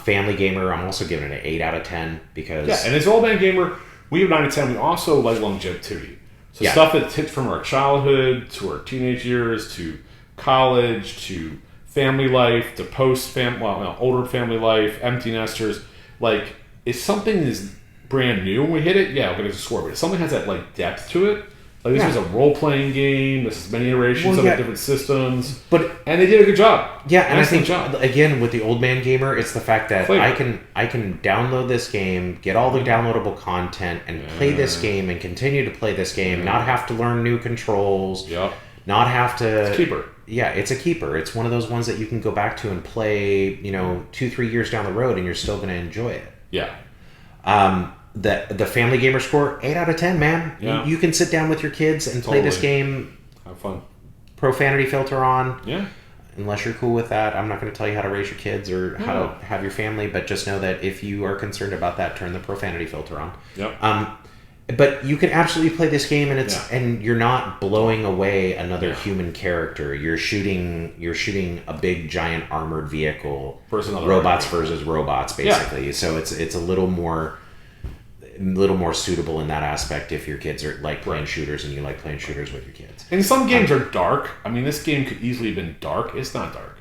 B: Family Gamer, I'm also giving it an 8 out of 10 because...
A: Yeah, and as Old Man Gamer, we have 9 out of 10. We also like longevity. So stuff that hits from our childhood to our teenage years to college to family life to older family life, empty nesters. If something is brand new when we hit it, we're going to score. But if something has that depth to it, this was a role-playing game. This is many iterations of the different systems. And they did a good job.
B: Yeah, and I think, again, with the Old Man Gamer, it's the fact that
A: Flavor.
B: I can download this game, get all the downloadable content, and play this game and continue to play this game, not have to learn new controls, not have to...
A: It's a keeper.
B: Yeah, it's a keeper. It's one of those ones that you can go back to and play, 2-3 years down the road, and you're still going to enjoy it.
A: Yeah.
B: The Family Gamer score, 8 out of 10, man.
A: Yeah.
B: You can sit down with your kids and play this game.
A: Have fun.
B: Profanity filter on.
A: Yeah.
B: Unless you're cool with that, I'm not going to tell you how to raise your kids or how to have your family, but just know that if you are concerned about that, turn the profanity filter on.
A: Yep.
B: But you can absolutely play this game, and you're not blowing away another human character. You're shooting a big giant armored vehicle. Robots versus robots, basically. Yeah. So it's a little more suitable in that aspect if your kids are playing shooters and you like playing shooters with your kids.
A: And some games are dark. I mean, this game could easily have been dark. It's not dark.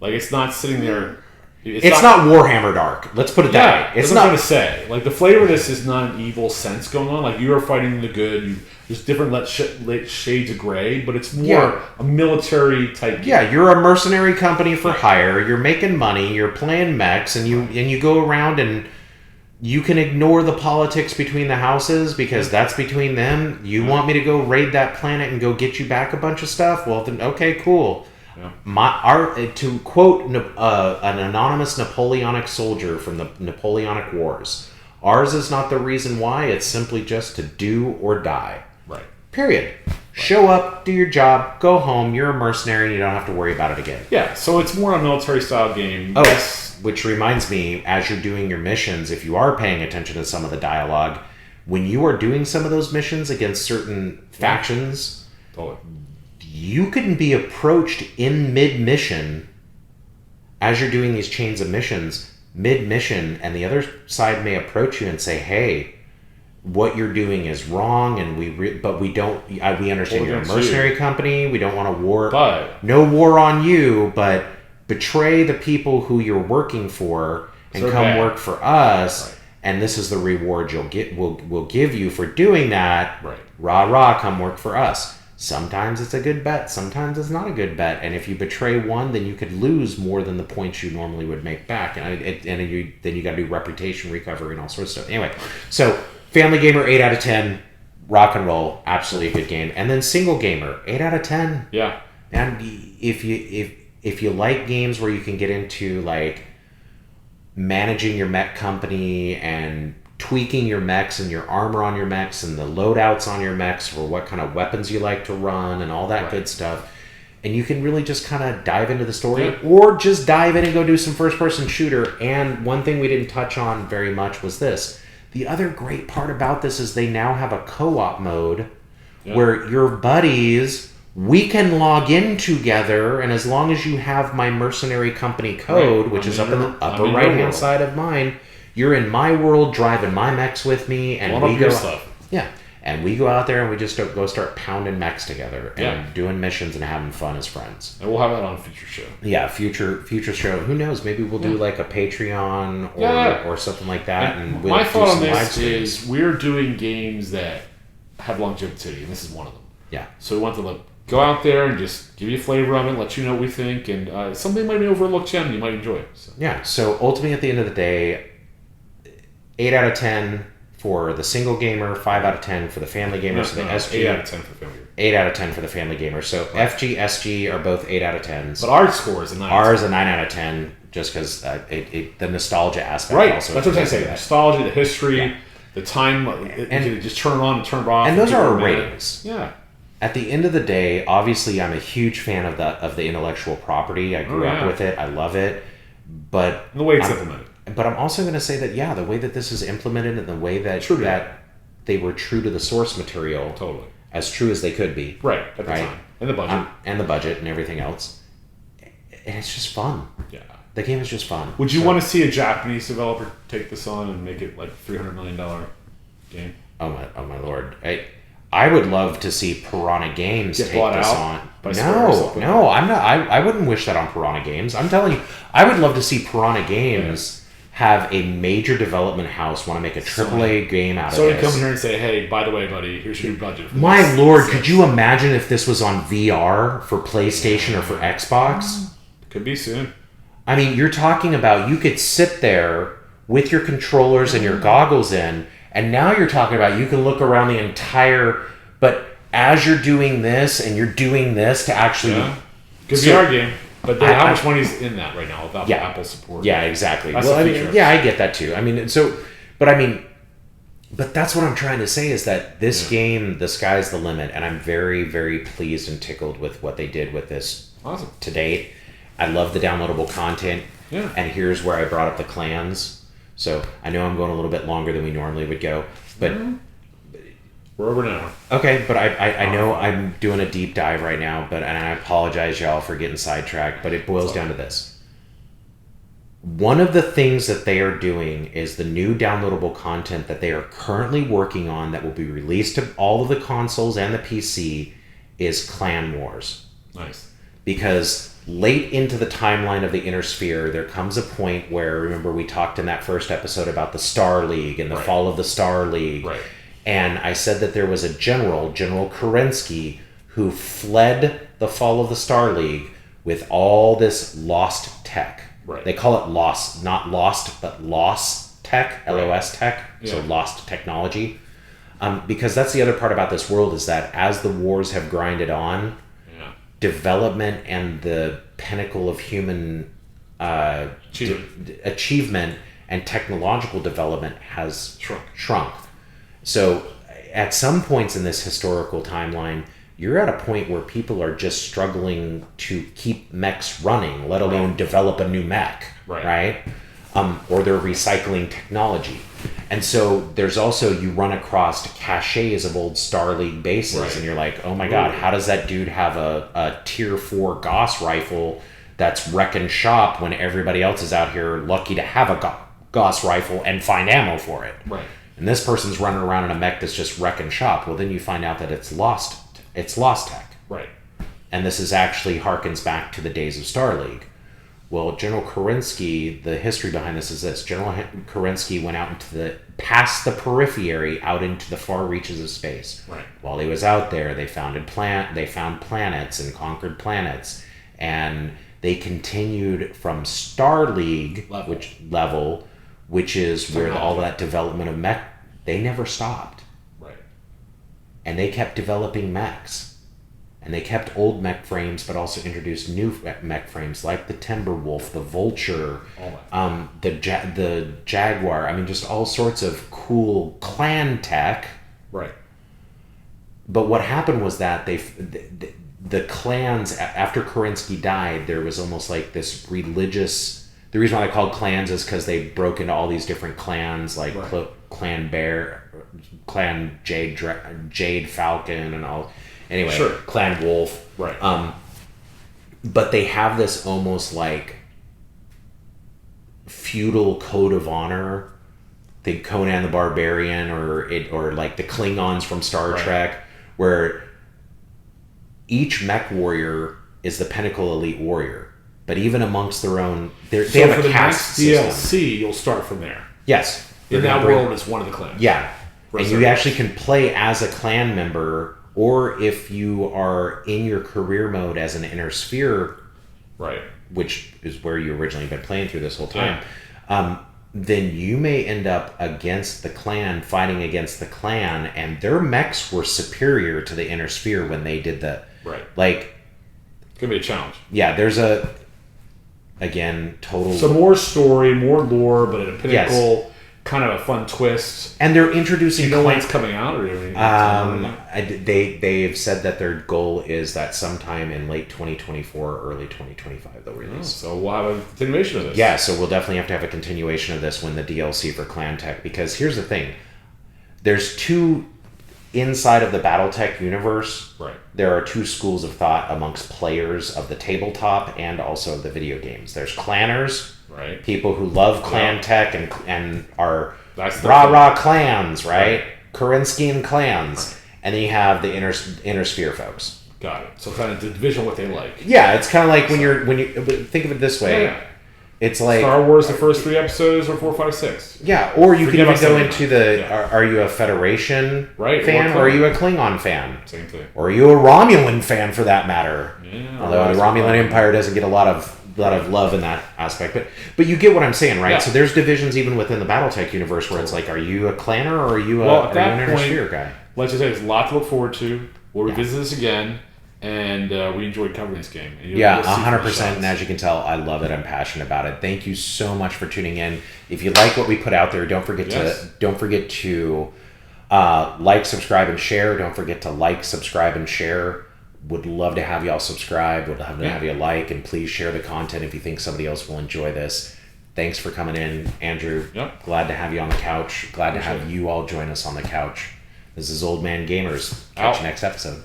A: It's not sitting there.
B: It's not Warhammer Dark. Let's put it that way.
A: It's not going to say. Like, the flavor of this is not an evil sense going on. Like, you are fighting the good. There's different shades of gray, but it's more a military type game.
B: Yeah, you're a mercenary company for hire. You're making money. You're playing mechs, and you go around and you can ignore the politics between the houses because that's between them. You want me to go raid that planet and go get you back a bunch of stuff? Well, then, okay, cool. Yeah. To quote an anonymous Napoleonic soldier from the Napoleonic Wars, ours is not the reason why. It's simply just to do or die.
A: Right.
B: Period. Right. Show up, do your job, go home. You're a mercenary. You don't have to worry about it again.
A: Yeah. So it's more a military style game.
B: Oh, yes. Which reminds me, as you're doing your missions, if you are paying attention to some of the dialogue, when you are doing some of those missions against certain factions.
A: Totally.
B: You can be approached in mid-mission as you're doing these chains of missions, mid-mission, and the other side may approach you and say, hey, what you're doing is wrong, and we understand you're a mercenary company, we don't want to war, no war on you, but betray the people who you're working for and work for us, and this is the reward we'll give you for doing that.
A: Right.
B: Rah, come work for us. Sometimes it's a good bet. Sometimes it's not a good bet. And if you betray one, then you could lose more than the points you normally would make back. And then you got to do reputation recovery and all sorts of stuff. Anyway, so Family Gamer, 8 out of 10. Rock and roll. Absolutely a good game. And then Single Gamer, 8 out of 10.
A: Yeah.
B: And if you like games where you can get into like managing your mech company and tweaking your mechs and your armor on your mechs and the loadouts on your mechs for what kind of weapons you like to run and all that good stuff. And you can really just kind of dive into the story or just dive in and go do some first-person shooter. And one thing we didn't touch on very much was this. The other great part about this is they now have a co-op mode where your buddies, we can log in together, and as long as you have my mercenary company code, which is up in the upper right-hand side of mine, you're in my world, driving my mechs with me, and we go. And we go out there and we just go start pounding mechs together and doing missions and having fun as friends.
A: And we'll have that on a future show.
B: Yeah, future show. Who knows? Maybe we'll do like a Patreon or something like that. And
A: my thought on this is we're doing games that have longevity, and this is one of them.
B: Yeah.
A: So we want to go out there and just give you a flavor of it, let you know what we think, and something might be overlooked gem you might enjoy it. So.
B: Yeah. So ultimately, at the end of the day, 8 out of 10 for the Single Gamer, 5 out of 10 for the Family Gamer. So the SG,
A: 8 out of 10 for the Family Gamer.
B: 8 out of 10 for the Family Gamer. So FG, SG are both 8 out of 10s.
A: But our score is a 9.
B: Ours a 9 out of 10, just because the nostalgia aspect.
A: Right.
B: Also
A: that's what I say. The nostalgia, the history, the time. And you can just turn it on and turn it off.
B: And those are our ratings.
A: Yeah.
B: At the end of the day, obviously, I'm a huge fan of the intellectual property. I grew up with it. I love it. But
A: and the way it's implemented.
B: But I'm also going to say that, the way that this is implemented and the way that they were true to the source material.
A: Totally.
B: As true as they could be.
A: Right. At the time. And the budget.
B: And the budget and everything else. And it's just fun.
A: Yeah.
B: The game is just fun.
A: Would you want to see a Japanese developer take this on and make it like $300 million game?
B: Oh my lord. I would love to see Piranha Games take this on. No, I'm not. I wouldn't wish that on Piranha Games. I'm telling you, I would love to see Piranha Games have a major development house want to make a AAA game out of this.
A: So come here and say, hey, by the way, buddy, here's your budget.
B: My lord, could you imagine if this was on VR for PlayStation or for Xbox?
A: Could be soon.
B: I mean, you're talking about you could sit there with your controllers and your goggles in, and now you're talking about you can look around the entire, but as you're doing this and you're doing this to actually...
A: Good VR game. But how much money is in that right now without Apple support?
B: Yeah, exactly. Well, I get that too. I mean, but that's what I'm trying to say is that this game, the sky's the limit, and I'm very, very pleased and tickled with what they did with this to date. I love the downloadable content, and here's where I brought up the clans. So I know I'm going a little bit longer than we normally would go, but...
A: We're over now.
B: Okay, but I know I'm doing a deep dive right now, and I apologize, y'all, for getting sidetracked, but it boils down to this. One of the things that they are doing is the new downloadable content that they are currently working on that will be released to all of the consoles and the PC is Clan Wars.
A: Nice.
B: Because late into the timeline of the Inner Sphere, there comes a point where, remember we talked in that first episode about the Star League and the fall of the Star League.
A: Right.
B: And I said that there was a General Kerensky, who fled the fall of the Star League with all this lost tech.
A: Right.
B: They call it lost, not lost, but lost tech, LOS tech, so lost technology. Because that's the other part about this world, is that as the wars have grinded on, development and the pinnacle of human achievement and technological development has shrunk. So at some points in this historical timeline, you're at a point where people are just struggling to keep mechs running, let alone develop a new mech, right? Or they're recycling technology. And so there's also, you run across caches of old Star League bases, and you're like, oh my God, how does that dude have a tier 4 Gauss rifle that's wrecking shop when everybody else is out here lucky to have a Gauss rifle and find ammo for it?
A: Right.
B: And this person's running around in a mech that's just wrecking shop. Well, then you find out that it's lost tech.
A: Right.
B: And this is actually harkens back to the days of Star League. Well, General Kerensky, the history behind this is this. General Kerensky went out past the periphery, out into the far reaches of space.
A: Right.
B: While he was out there, they found planets and conquered planets. And they continued from Star League level, which is where all that development of mech, they never stopped.
A: Right.
B: And they kept developing mechs. And they kept old mech frames, but also introduced new mech frames like the Timberwolf, the Vulture, the Jaguar. I mean, just all sorts of cool clan tech.
A: Right.
B: But what happened was that the clans, after Kerensky died, there was almost like this religious... The reason why they called clans is because they broke into all these different clans, like Clan Bear, Clan Jade Falcon, and all... Anyway, Clan Wolf.
A: Right.
B: But they have this almost like feudal code of honor. Think Conan the Barbarian or like the Klingons from Star Trek, where each Mechwarrior is the pinnacle elite warrior. But even amongst their own, they have a caste system.
A: DLC, you'll start from there.
B: Yes.
A: In that world, it's one of the clans.
B: Yeah. And you actually can play as a clan member. Or if you are in your career mode as an Inner Sphere, which is where you originally been playing through this whole time, then you may end up against the clan, fighting against the clan, and their mechs were superior to the Inner Sphere when they did the... Like...
A: It's going to be a challenge.
B: Yeah, there's a... Again, total...
A: So more story, more lore, but at a pinnacle... Kind of a fun twist.
B: And they're introducing...
A: when's coming out? Or
B: they've said that their goal is that sometime in late 2024 or early 2025 they'll release.
A: So we'll have a continuation of this.
B: Yeah, so we'll definitely have to have a continuation of this when the DLC for Clan Tech, because here's the thing. There's two... Inside of the Battletech universe, there are two schools of thought amongst players of the tabletop and also the video games. There's clanners, people who love clan tech and are rah-rah clans, Kerenskian clans. And then you have the inner Sphere folks.
A: Got it. So kind of the division what they like.
B: Yeah, it's kind of like when you think of it this way. It's like
A: Star Wars, the first 3 episodes, or 4, 5, 6.
B: Yeah, or you can even go into the... Are you a Federation fan, or are you a Klingon fan?
A: Same thing.
B: Or are you a Romulan fan, for that matter?
A: Yeah,
B: although the Romulan Empire doesn't get a lot of love in that aspect. But you get what I'm saying, right? Yeah. So there's divisions even within the Battletech universe where it's like, are you a clanner, or are you an Inner Sphere guy?
A: Let's just say there's a lot to look forward to. We'll revisit this again. And we enjoyed covering this game.
B: 100%. And as you can tell, I love it. I'm passionate about it. Thank you so much for tuning in. If you like what we put out there, don't forget to like, subscribe, and share. Don't forget to like, subscribe, and share. Would love to have y'all subscribe. Would love to have you like, and please share the content if you think somebody else will enjoy this. Thanks for coming in, Andrew. Glad to have you on the couch. Glad to have you all join us on the couch. This is Old Man Gamrz. Catch you next episode.